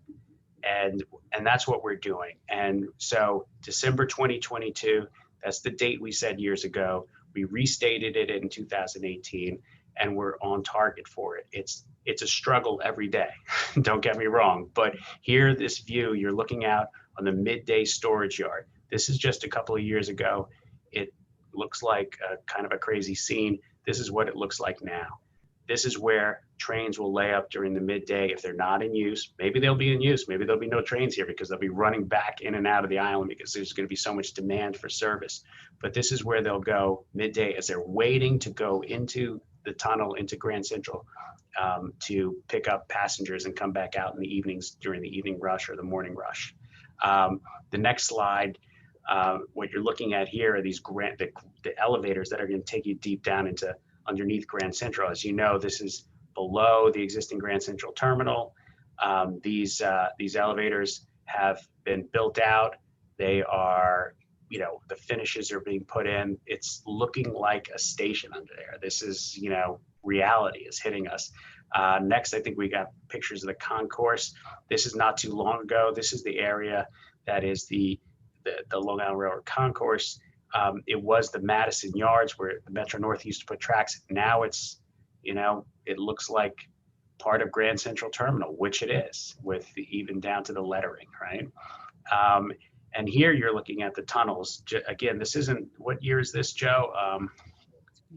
And that's what we're doing. And so December 2022, that's the date we said years ago. We restated it in 2018, and we're on target for it. It's a struggle every day, don't get me wrong, but here, this view, you're looking out on the midday storage yard. This is just a couple of years ago. It looks like kind of a crazy scene. This is what it looks like now. This is where trains will lay up during the midday if they're not in use. Maybe they'll be in use. Maybe there'll be no trains here because they'll be running back in and out of the island because there's going to be so much demand for service. But this is where they'll go midday as they're waiting to go into the tunnel into Grand Central to pick up passengers and come back out in the evenings during the evening rush or the morning rush. The next slide, what you're looking at here are these the elevators that are going to take you deep down into underneath Grand Central. As you know, this is below the existing Grand Central terminal. These elevators have been built out. They are, the finishes are being put in. It's looking like a station under there. This is, reality is hitting us. Next, I think we got pictures of the concourse. This is not too long ago. This is the area that is the Long Island Railroad concourse. It was the Madison Yards where the Metro North used to put tracks. Now it's, it looks like part of Grand Central Terminal, which it is, with even down to the lettering, right? And here you're looking at the tunnels. Again, this isn't, what year is this, Joe?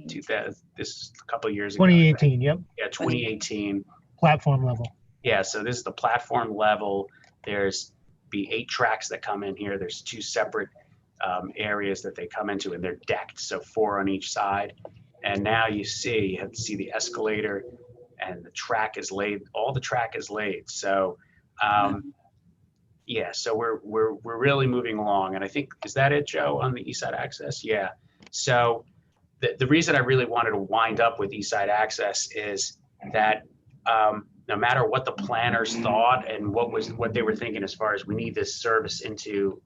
2000, this is a couple of years ago. 2018, yep. Yeah, 2018. Platform level. Yeah, so this is the platform level. There's be 8 tracks that come in here. There's 2 separate areas that they come into, and they're decked, so 4 on each side. And now you have to see the escalator, and the track is laid. All the track is laid. So, yeah. So we're really moving along. And I think, is that it, Joe, on the East Side access? Yeah. So the reason I really wanted to wind up with East Side access is that no matter what the planners thought and what they were thinking as far as we need this service into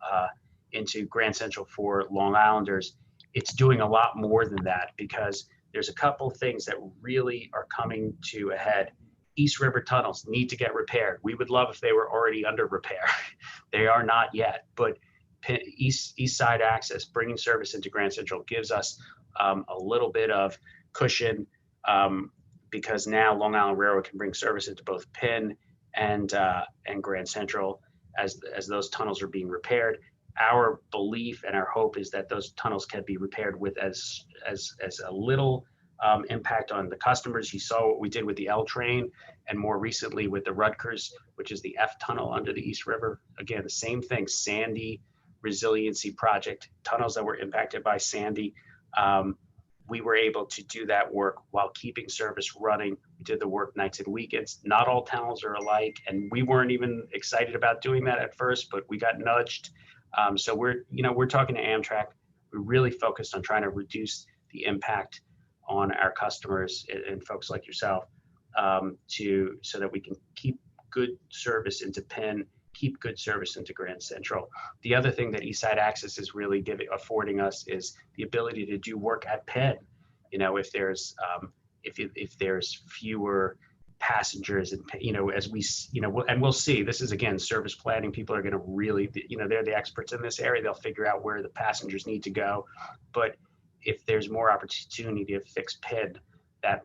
Grand Central for Long Islanders, it's doing a lot more than that, because there's a couple things that really are coming to a head. East River tunnels need to get repaired. We would love if they were already under repair. They are not yet, but East Side access, bringing service into Grand Central, gives us a little bit of cushion, because now Long Island Railroad can bring service into both Penn and Grand Central as those tunnels are being repaired. Our belief and our hope is that those tunnels can be repaired with as a little impact on the customers. You saw what we did with the L train, and more recently with the Rutgers, which is the F tunnel under the East River. Again, the same thing, Sandy resiliency project, tunnels that were impacted by Sandy. We were able to do that work while keeping service running. We did the work nights and weekends. Not all tunnels are alike, and we weren't even excited about doing that at first, but we got nudged. So we're talking to Amtrak. We're really focused on trying to reduce the impact on our customers and folks like yourself, so that we can keep good service into Penn, keep good service into Grand Central. The other thing that East Side Access is really affording us is the ability to do work at Penn. If there's if there's fewer passengers, and as we and we'll see, this is again service planning. People are going to really, they're the experts in this area. They'll figure out where the passengers need to go. But if there's more opportunity to fix Penn, that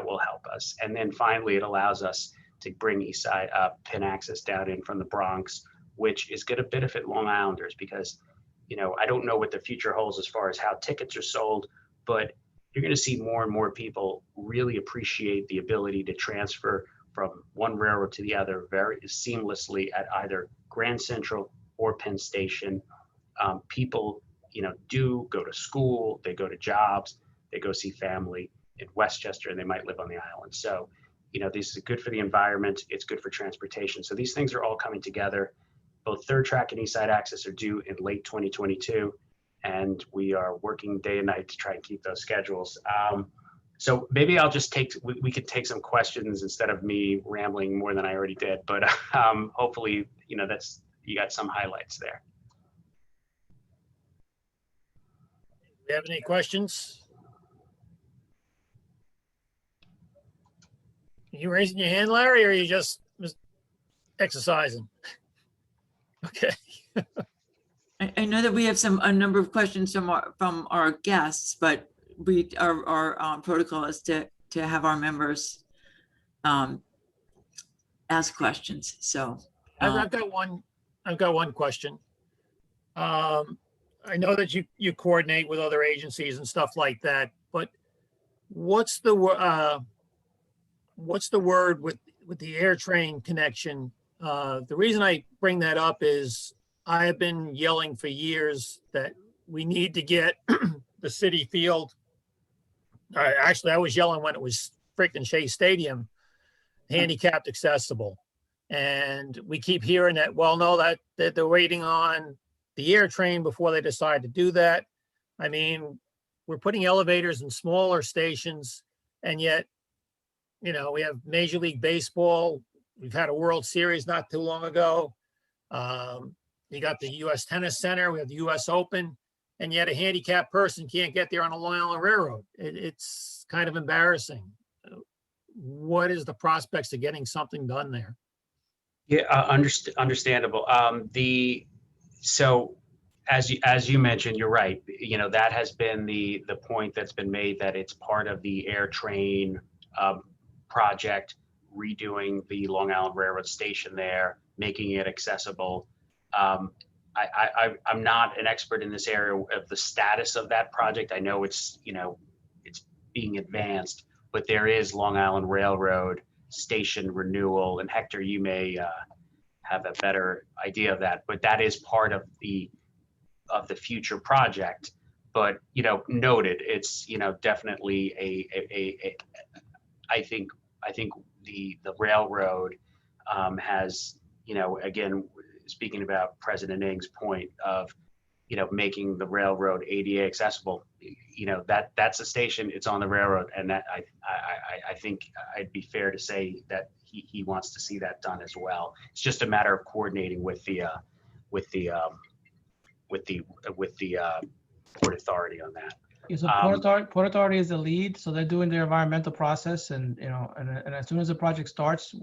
will help us. And then finally, it allows us to bring East Side Penn access down in from the Bronx, which is going to benefit Long Islanders, because I don't know what the future holds as far as how tickets are sold, but you're going to see more and more people really appreciate the ability to transfer from one railroad to the other very seamlessly at either Grand Central or Penn Station. People, do go to school, they go to jobs, they go see family in Westchester, and they might live on the island. So, this is good for the environment. It's good for transportation. So these things are all coming together. Both Third Track and East Side Access are due in late 2022. And we are working day and night to try and keep those schedules. So maybe I'll just we could take some questions instead of me rambling more than I already did, but hopefully, you got some highlights there. Do you have any questions? You raising your hand, Larry, or are you just exercising? Okay. I know that we have a number of questions from our guests, but our protocol is to have our members ask questions. So I've got one question. I know that you coordinate with other agencies and stuff like that, but what's the word with the air train connection? The reason I bring that up is I have been yelling for years that we need to get the Citi Field. Actually, I was yelling when it was freaking Shea Stadium, handicapped accessible. And we keep hearing that, well, no, that they're waiting on the air train before they decide to do that. I mean, we're putting elevators in smaller stations, and yet, we have Major League Baseball. We've had a World Series not too long ago. You got the U.S. Tennis Center. We have the U.S. Open, and yet a handicapped person can't get there on a Long Island Railroad. It's kind of embarrassing. What is the prospects of getting something done there? Yeah, understandable. So as you mentioned, you're right. That has been the point that's been made, that it's part of the air train project, redoing the Long Island Railroad station there, making it accessible. I'm not an expert in this area of the status of that project. I know it's being advanced, but there is Long Island Railroad station renewal, and Hector, you may have a better idea of that, but that is part of the future project. But noted, it's definitely I think the railroad has, again, speaking about President Ng's point of making the railroad ADA accessible, that's a station, it's on the railroad, and that I think I'd be fair to say that he wants to see that done as well. It's just a matter of coordinating with the Port Authority on that. Yeah, so Port Authority is the lead, so they're doing their environmental process, and and as soon as the project starts,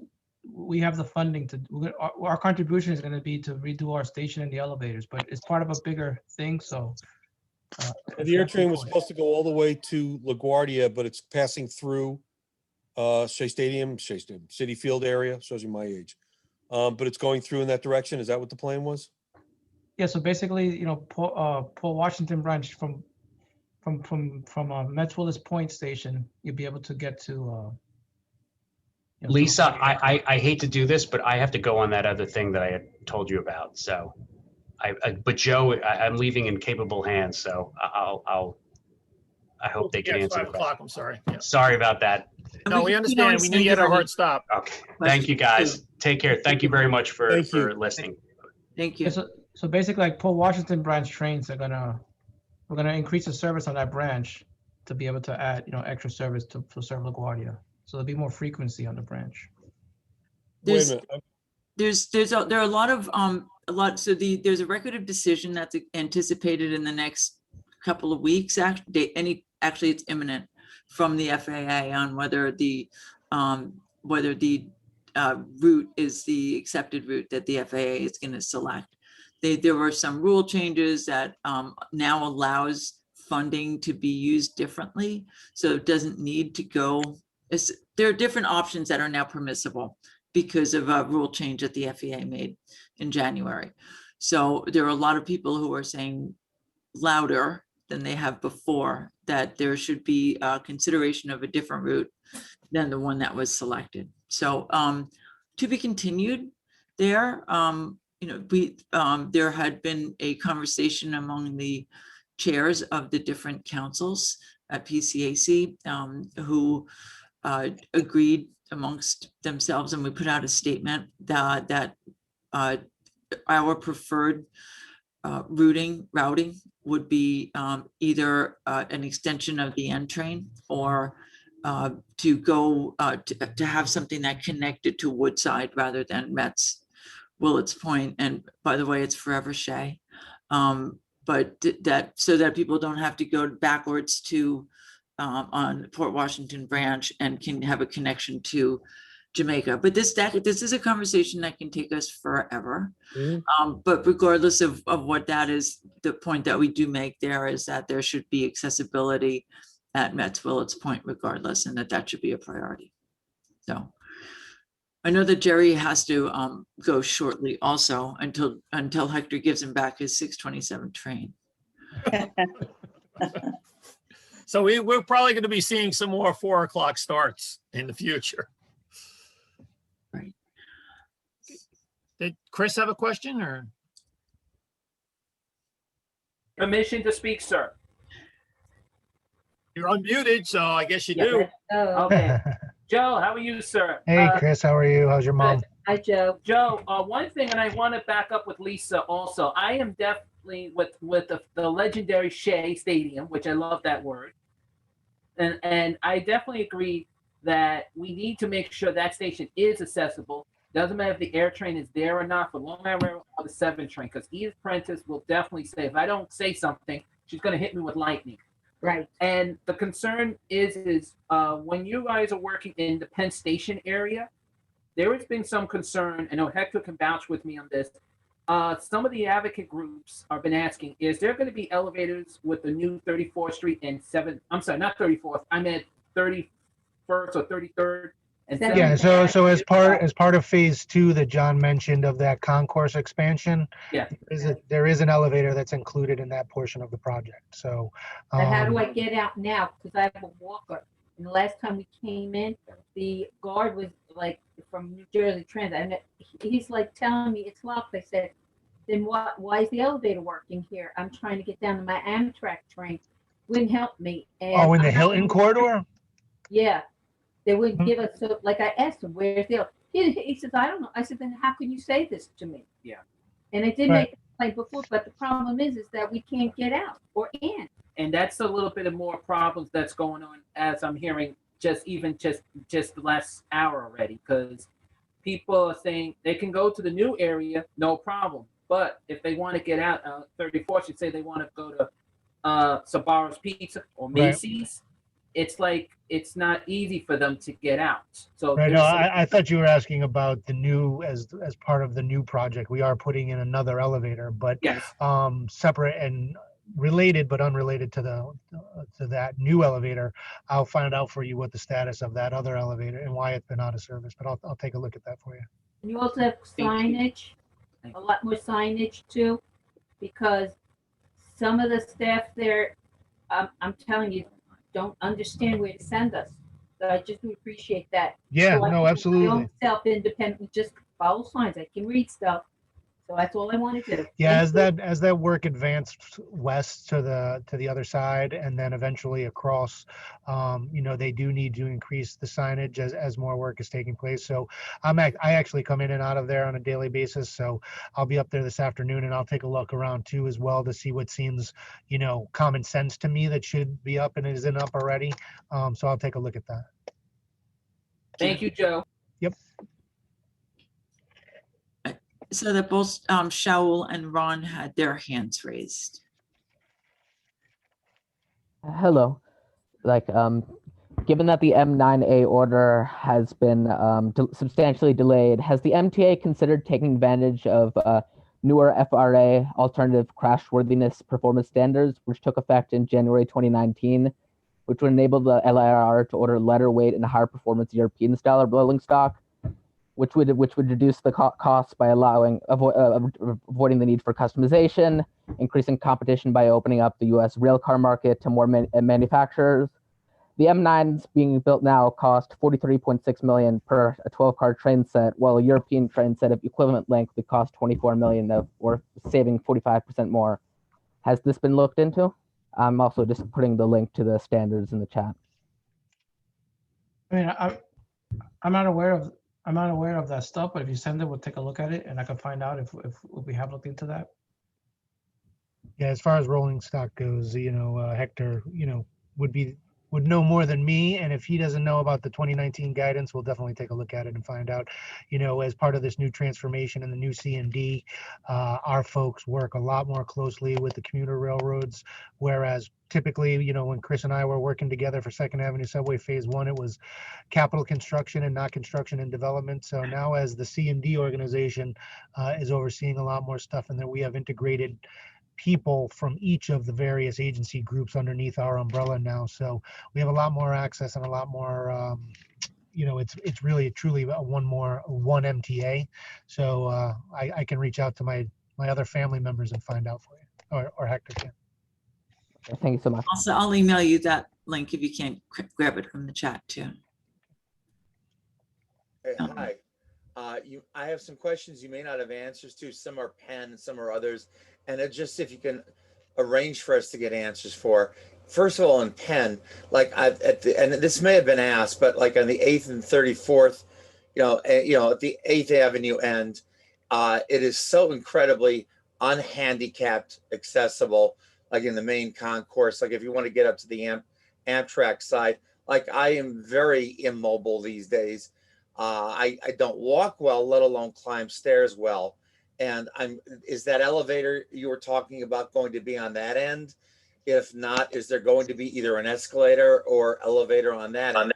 we have the funding to. Our contribution is going to be to redo our station and the elevators, but it's part of a bigger thing. So the air train was supposed to go all the way to LaGuardia, but it's passing through Shea Stadium, Citi Field area. Shows you my age, but it's going through in that direction. Is that what the plan was? Yeah. So basically, Paul Washington branch from Metz Willis Point station, you'll be able to get to. Lisa, I hate to do this, but I have to go on that other thing that I had told you about. So, but Joe, I'm leaving in capable hands. So I hope they can answer. 5 o'clock. I'm sorry. Yeah. Sorry about that. No, we understand. We knew you had a hard stop. Okay. Thank you, guys. Take care. Thank you very much for listening. Thank you. So basically, like Paul Washington branch trains we're gonna increase the service on that branch to be able to add extra service to serve LaGuardia. So there'll be more frequency on the branch. There are a lot of So there's a record of decision that's anticipated in the next couple of weeks. Actually, it's imminent from the FAA on whether the route is the accepted route that the FAA is going to select. There were some rule changes that now allows funding to be used differently, so it doesn't need to go. There are different options that are now permissible because of a rule change that the FAA made in January. So there are a lot of people who are saying louder than they have before that there should be consideration of a different route than the one that was selected. So to be continued there. There had been a conversation among the chairs of the different councils at PCAC who agreed amongst themselves, and we put out a statement that our preferred routing would be either an extension of the N train or to go to have something that connected to Woodside rather than Metz Willets Point. And by the way, it's forever Shea. But that so that people don't have to go backwards to on Port Washington branch and can have a connection to Jamaica. But this is a conversation that can take us forever. But regardless of what that is, the point that we do make there is that there should be accessibility at Metz Willets Point regardless, and that should be a priority. So I know that Jerry has to go shortly also until Hector gives him back his 6:27 train. So we're probably going to be seeing some more 4 o'clock starts in the future. Right. Did Chris have a question or? Permission to speak, sir. You're unmuted, so I guess you do. Oh, Okay. Joe, how are you, sir? Hey, Chris, how are you? How's your mom? hi, Joe. Joe, one thing, and I want to back up with Lisa also. I am definitely with the legendary Shea Stadium, which I love that word. And I definitely agree that we need to make sure that station is accessible. Doesn't matter if the air train is there or not for Long Island Railroad or the 7 train, because Edith Prentice will definitely say, if I don't say something, she's going to hit me with lightning. Right. And the concern is when you guys are working in the Penn Station area, there has been some concern. I know Hector can vouch with me on this. Some of the advocate groups have been asking, is there going to be elevators with the new 34th Street and 7th? I'm sorry, not 34th. I meant 31st or 33rd. And Yeah, so as part of phase 2 that John mentioned of that concourse expansion, Yeah. there is an elevator that's included in that portion of the project. So But how do I get out now? Because I have a walker. And the last time we came in, the guard was like from New Jersey Transit, and he's like telling me it's locked. I said, then why is the elevator working here? I'm trying to get down to my Amtrak train. Wouldn't help me. And in the Hilton corridor? Yeah. They wouldn't give us, so like I asked him, where's the, he says, I don't know. I said, then how can you say this to me? Yeah. And I did Right. make a complaint before, but the problem is that we can't get out or in. And that's a little bit of more problems that's going on as I'm hearing just the last hour already, because people are saying they can go to the new area, no problem. But if they want to get out, 34th should say they want to go to Sabaro's Pizza or Right. Macy's. It's like it's not easy for them to get out. So Right, there's no, some- I thought you were asking about the new, as part of the new project. We are putting in another elevator, but yes. separate and related but unrelated to that new elevator. I'll find out for you what the status of that other elevator and why it's been out of service, but I'll take a look at that for you. And you also have Thank you. signage, a lot more signage too, because some of the staff there, I'm telling you, don't understand where to send us. So I just would appreciate that. Yeah, So I no, can do my absolutely. own self-independently, just follow signs. I can read stuff. So that's all I want to do. Yeah, Thank as that work advanced west to the other side and then eventually across, they do need to increase the signage as more work is taking place. So I actually come in and out of there on a daily basis. So I'll be up there this afternoon and I'll take a look around too as well to see what seems, common sense to me that should be up and isn't up already. So I'll take a look at that. Thank you, Joe. So that both Shaul and Ron had their hands raised. Hello. Given that the M9A order has been substantially delayed, has the MTA considered taking advantage of newer FRA alternative crashworthiness performance standards, which took effect in January 2019, which would enable the LIRR to order lighter weight and higher performance European style rolling stock? which would reduce the costs by avoiding the need for customization, increasing competition by opening up the U.S. railcar market to more manufacturers. The M9s being built now cost $43.6 million per a 12-car train set, while a European train set of equivalent length would cost $24 million, or saving 45% more. Has this been looked into? I'm also just putting the link to the standards in the chat. I mean, I'm not aware of that stuff, but if you send it, we'll take a look at it, and I can find out if we have looked into that. Yeah, as far as rolling stock goes, Hector, would know more than me. And if he doesn't know about the 2019 guidance, we'll definitely take a look at it and find out, as part of this new transformation and the new C&D, our folks work a lot more closely with the commuter railroads, whereas typically, when Chris and I were working together for Second Avenue Subway Phase 1, it was capital construction and not construction and development. So now as the C&D organization is overseeing a lot more stuff, and that we have integrated people from each of the various agency groups underneath our umbrella now. So we have a lot more access and a lot more, it's really truly one MTA. So I can reach out to my other family members and find out for you, or Hector can. Thank you so much. Also, I'll email you that link if you can't grab it from the chat too. Hey, hi. I have some questions you may not have answers to. Some are Penn, some are others. And it just, if you can arrange for us to get answers for. First of all, in Penn, like and this may have been asked, but like on the 8th and 34th, at the 8th Avenue end, it is so incredibly unhandicapped accessible, like in the main concourse. Like if you want to get up to the Amtrak side, like I am very immobile these days. I don't walk well, let alone climb stairs well. And is that elevator you were talking about going to be on that end? If not, is there going to be either an escalator or elevator on that end?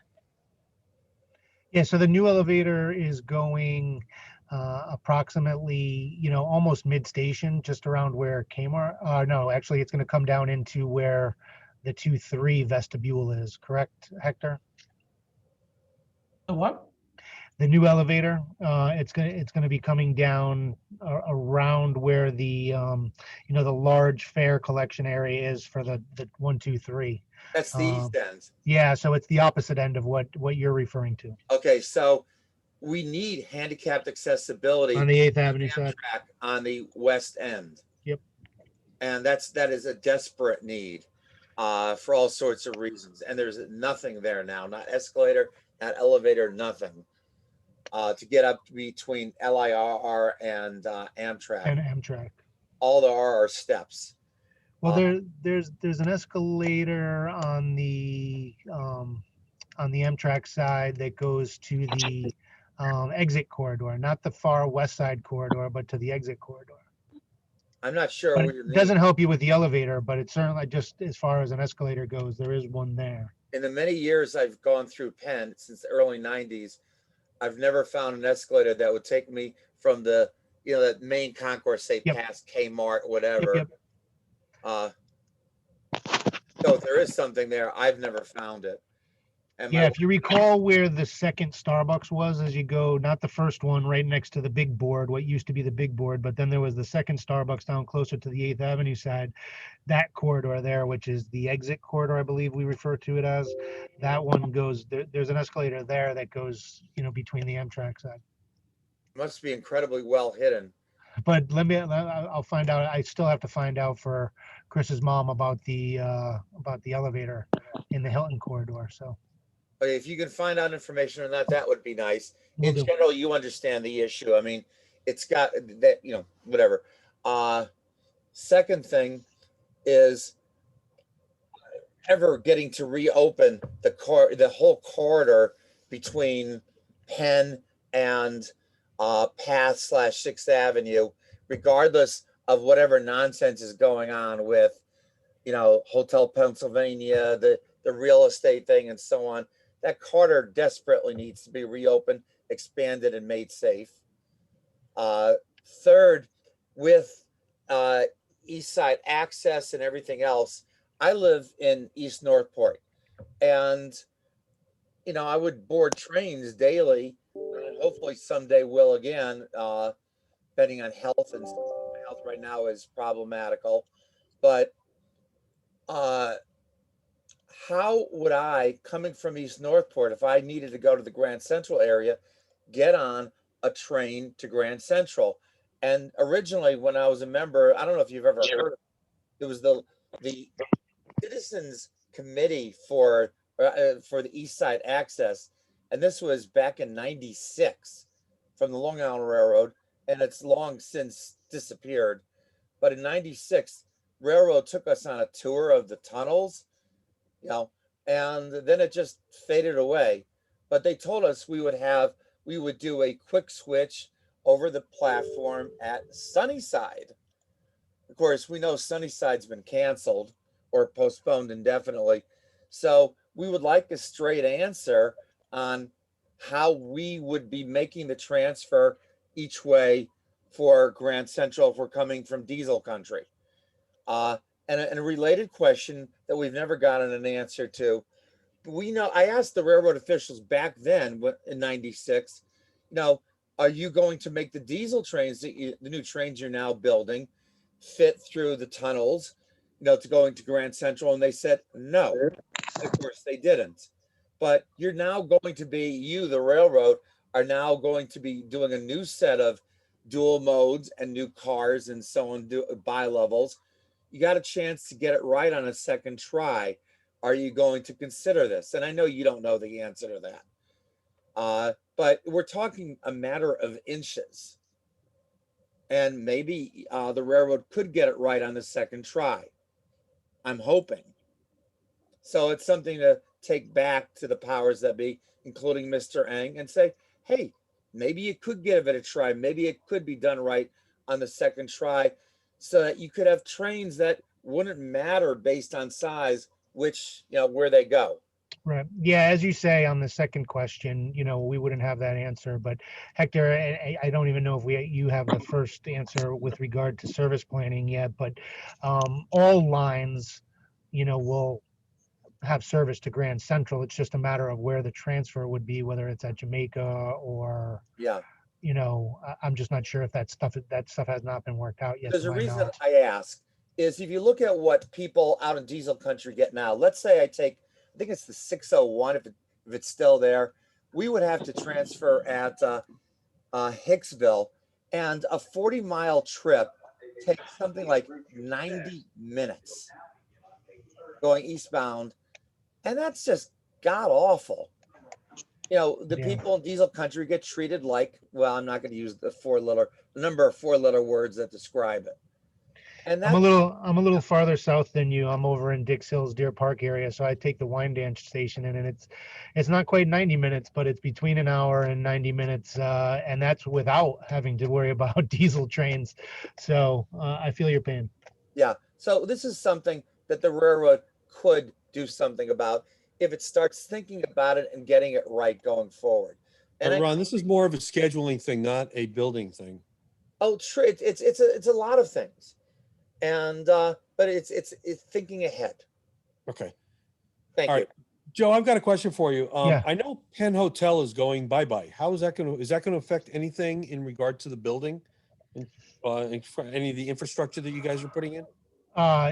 Yeah, so the new elevator is going approximately, almost mid-station, just around where Kmart. No, actually, it's going to come down into where the 2-3 vestibule is. Correct, Hector? The what? The new elevator, it's gonna be coming down around where the the large fare collection area is for the 1, 2, 3. That's the east end. Yeah, so it's the opposite end of what you're referring to. Okay, so we need handicapped accessibility On the 8th Avenue side. On the west end. Yep. And that is a desperate need for all sorts of reasons. And there's nothing there now, not escalator, not elevator, nothing. To get up between LIRR and Amtrak. And Amtrak. All there are steps. Well, there's an escalator on the Amtrak side that goes to the exit corridor, not the far west side corridor, but to the exit corridor. I'm not sure. But it doesn't help you with the elevator, but it's certainly, just as far as an escalator goes, there is one there. In the many years I've gone through Penn since the early 90s, I've never found an escalator that would take me from the, that main concourse, say past Kmart, whatever. So if there is something there, I've never found it. And yeah, if you recall where the second Starbucks was as you go, not the first one right next to the big board, what used to be the big board, but then there was the second Starbucks down closer to the 8th Avenue side, that corridor there, which is the exit corridor, I believe we refer to it as. That one goes, there's an escalator there that goes, between the Amtrak side. Must be incredibly well hidden. But I'll find out. I still have to find out for Chris's mom about the elevator in the Hilton corridor. So. Okay, if you can find out information on that, that would be nice. In general, you understand the issue. I mean, it's got that, whatever. Second thing is ever getting to reopen the whole corridor between Penn and Path/6th Avenue, regardless of whatever nonsense is going on with, Hotel Pennsylvania, the real estate thing and so on. That corridor desperately needs to be reopened, expanded, and made safe. Third, with East Side access and everything else, I live in East Northport, and I would board trains daily. hopefully someday will again, depending on health, and health right now is problematical. But how would I, coming from East Northport, if I needed to go to the Grand Central area, get on a train to Grand Central? And originally, when I was a member, I don't know if you've ever heard, it was the Citizens Committee for the East Side Access, and this was back in '96 from the Long Island Railroad, and it's long since disappeared. But in '96, Railroad took us on a tour of the tunnels, you know, and then it just faded away. But they told us we would do a quick switch over the platform at Sunnyside. Of course, we know Sunnyside's been canceled or postponed indefinitely. So we would like a straight answer on how we would be making the transfer each way for Grand Central if we're coming from diesel country. And a related question that we've never gotten an answer to. We know, I asked the railroad officials back then in '96, you know, are you going to make the diesel trains, the new trains you're now building, fit through the tunnels, you know, to going to Grand Central? And they said no. Of course they didn't. But you're now going to be, you, the railroad, are now going to be doing a new set of dual modes and new cars and so on, bi-levels. You got a chance to get it right on a second try. Are you going to consider this? And I know you don't know the answer to that. But we're talking a matter of inches. And maybe the railroad could get it right on the second try. I'm hoping. So it's something to take back to the powers that be, including Mr. Eng, and say, hey, maybe you could give it a try. Maybe it could be done right on the second try, so that you could have trains that wouldn't matter based on size, which, you know, where they go. Right. Yeah, as you say on the second question, you know, we wouldn't have that answer. But Hector, I don't even know if you have the first answer with regard to service planning yet. But all lines, you know, will have service to Grand Central. It's just a matter of where the transfer would be, whether it's at Jamaica or, Yeah. you know, I'm just not sure if that stuff has not been worked out yet. There's to a my reason knowledge. I ask is, if you look at what people out in diesel country get now, let's say I think it's the 601, if it's still there, we would have to transfer at Hicksville, and a 40-mile trip takes something like 90 minutes going eastbound. And that's just god awful. You know, the people in diesel country get treated like, well, I'm not going to use the number of four-letter words that describe it. And I'm a little farther south than you. I'm over in Dix Hills, Deer Park area, so I take the Wyandanch station, and it's not quite 90 minutes, but it's between an hour and 90 minutes, and that's without having to worry about diesel trains. So I feel your pain. Yeah. So this is something that the railroad could do something about if it starts thinking about it and getting it right going forward. And Ron, this is more of a scheduling thing, not a building thing. Oh, true. It's a lot of things. And but it's thinking ahead. Okay. Thank you. All right. Joe, I've got a question for you. Yeah. I know Penn Hotel is going bye-bye. How is that going to affect anything in regard to the building and any of the infrastructure that you guys are putting in?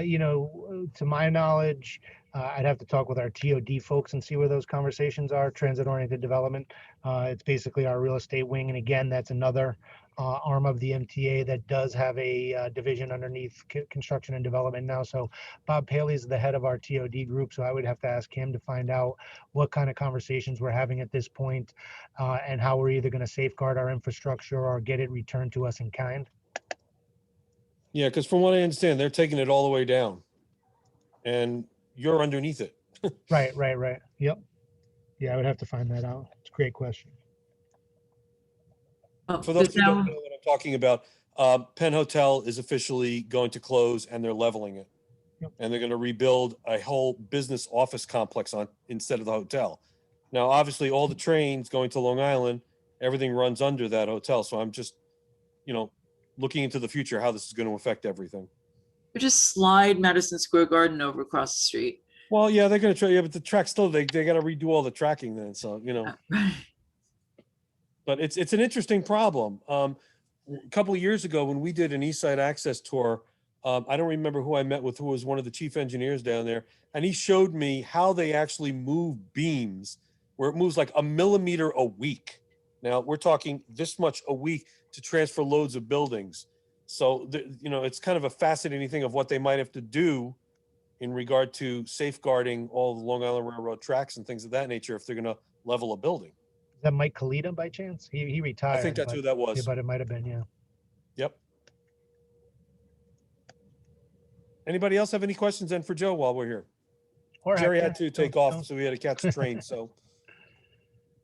You know, to my knowledge, I'd have to talk with our TOD folks and see where those conversations are. Transit-oriented development. It's basically our real estate wing, and again, that's another arm of the MTA that does have a division underneath construction and development now. So Bob Paley is the head of our TOD group, so I would have to ask him to find out what kind of conversations we're having at this point, and how we're either going to safeguard our infrastructure or get it returned to us in kind. Yeah, because from what I understand, they're taking it all the way down, and you're underneath it. Right. Yep. Yeah, I would have to find that out. It's a great question. For those who don't know what I'm talking about, Penn Hotel is officially going to close, and they're leveling it. Yep. And they're going to rebuild a whole business office complex instead of the hotel. Now, obviously, all the trains going to Long Island, everything runs under that hotel. So I'm just, you know, looking into the future, how this is going to affect everything. Or just slide Madison Square Garden over across the street. Well, yeah, they're going to try. Yeah, but the track still, they got to redo all the tracking then. So, you know. But it's an interesting problem. A couple of years ago when we did an East Side Access tour, I don't remember who I met with, who was one of the chief engineers down there, and he showed me how they actually move beams, where it moves like a millimeter a week. Now we're talking this much a week to transfer loads of buildings. So, it's kind of a fascinating thing of what they might have to do in regard to safeguarding all the Long Island Railroad tracks and things of that nature if they're going to level a building. Is that Mike Kalita by chance? He retired. I think that's but, who that yeah, was. but it might have been, yeah. Yep. Anybody else have any questions then for Joe while we're here? Or Jerry Hector. had to take Don't- off, don't- so we had to catch the train. So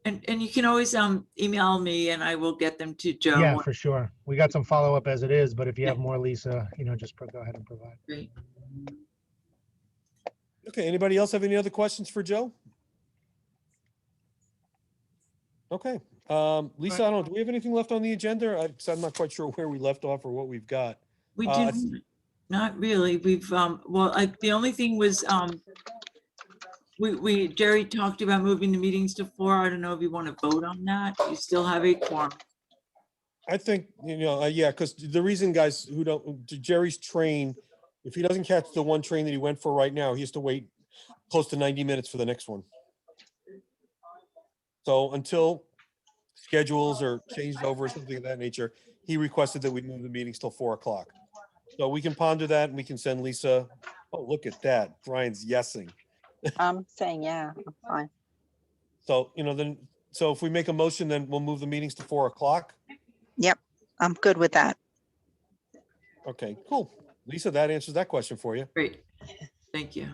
And you can always email me and I will get them to Joe. Yeah, for sure. We got some follow-up as it is, but if you have Yeah. more, Lisa, just go ahead and provide. Great. okay, anybody else have any other questions for Joe? Okay, Lisa, I don't know, do we have anything left on the agenda? I'm not quite sure where we left off or what we've got. We Uh, did, not really. We've, the only thing was, Jerry talked about moving the meetings to 4. I don't know if you want to vote on that. You still have a quorum. I think, yeah, because the reason, guys, who don't, Jerry's train, if he doesn't catch the one train that he went for right now, he has to wait close to 90 minutes for the next one. So until schedules are changed over or something of that nature, he requested that we move the meetings till 4 o'clock. So we can ponder that and we can send Lisa, oh, look at that, Brian's yesing. I'm saying, yeah, I'm fine. So, so if we make a motion, then we'll move the meetings to 4 o'clock. Yep, I'm good with that. Okay, cool. Lisa, that answers that question for you. Great. Thank you.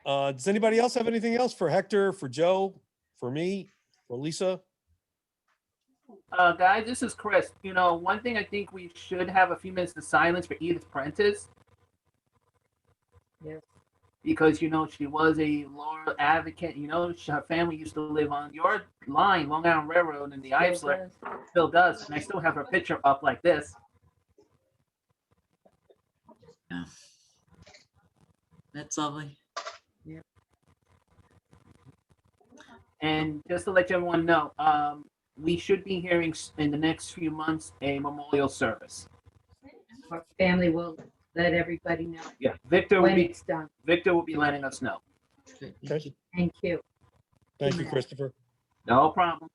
Does anybody else have anything else for Hector, for Joe, for me, for Lisa? Guys, this is Chris. One thing I think we should have a few minutes of silence for Edith Prentice. Yes. Because, she was a law advocate. Her family used to live on your line, Long Island Railroad, in the Eisler. Still does. And I still have her picture up like this. Yeah. That's lovely. And just to let everyone know, we should be hearing in the next few months a memorial service. Our family will let everybody know Yeah, Victor will when be it's done. letting us know. Okay. Thank you. Thank you, Christopher. No problem.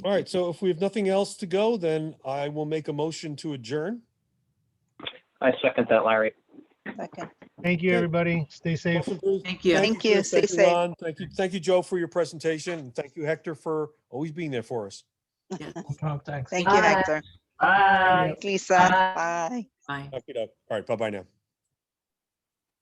All right, so if we have nothing else to go, then I will make a motion to adjourn. I second that, Larry. Second. Thank you, Okay. everybody. Stay safe. Thank you. Thank you. Chris. Stay Thank you, safe. Ron. Thank you, Joe, for your presentation. And thank you, Hector, for always being there for us. Yes. Thanks. Thank you, Bye. Hector. Bye. Lisa, Bye. bye. Bye. All right, bye-bye now.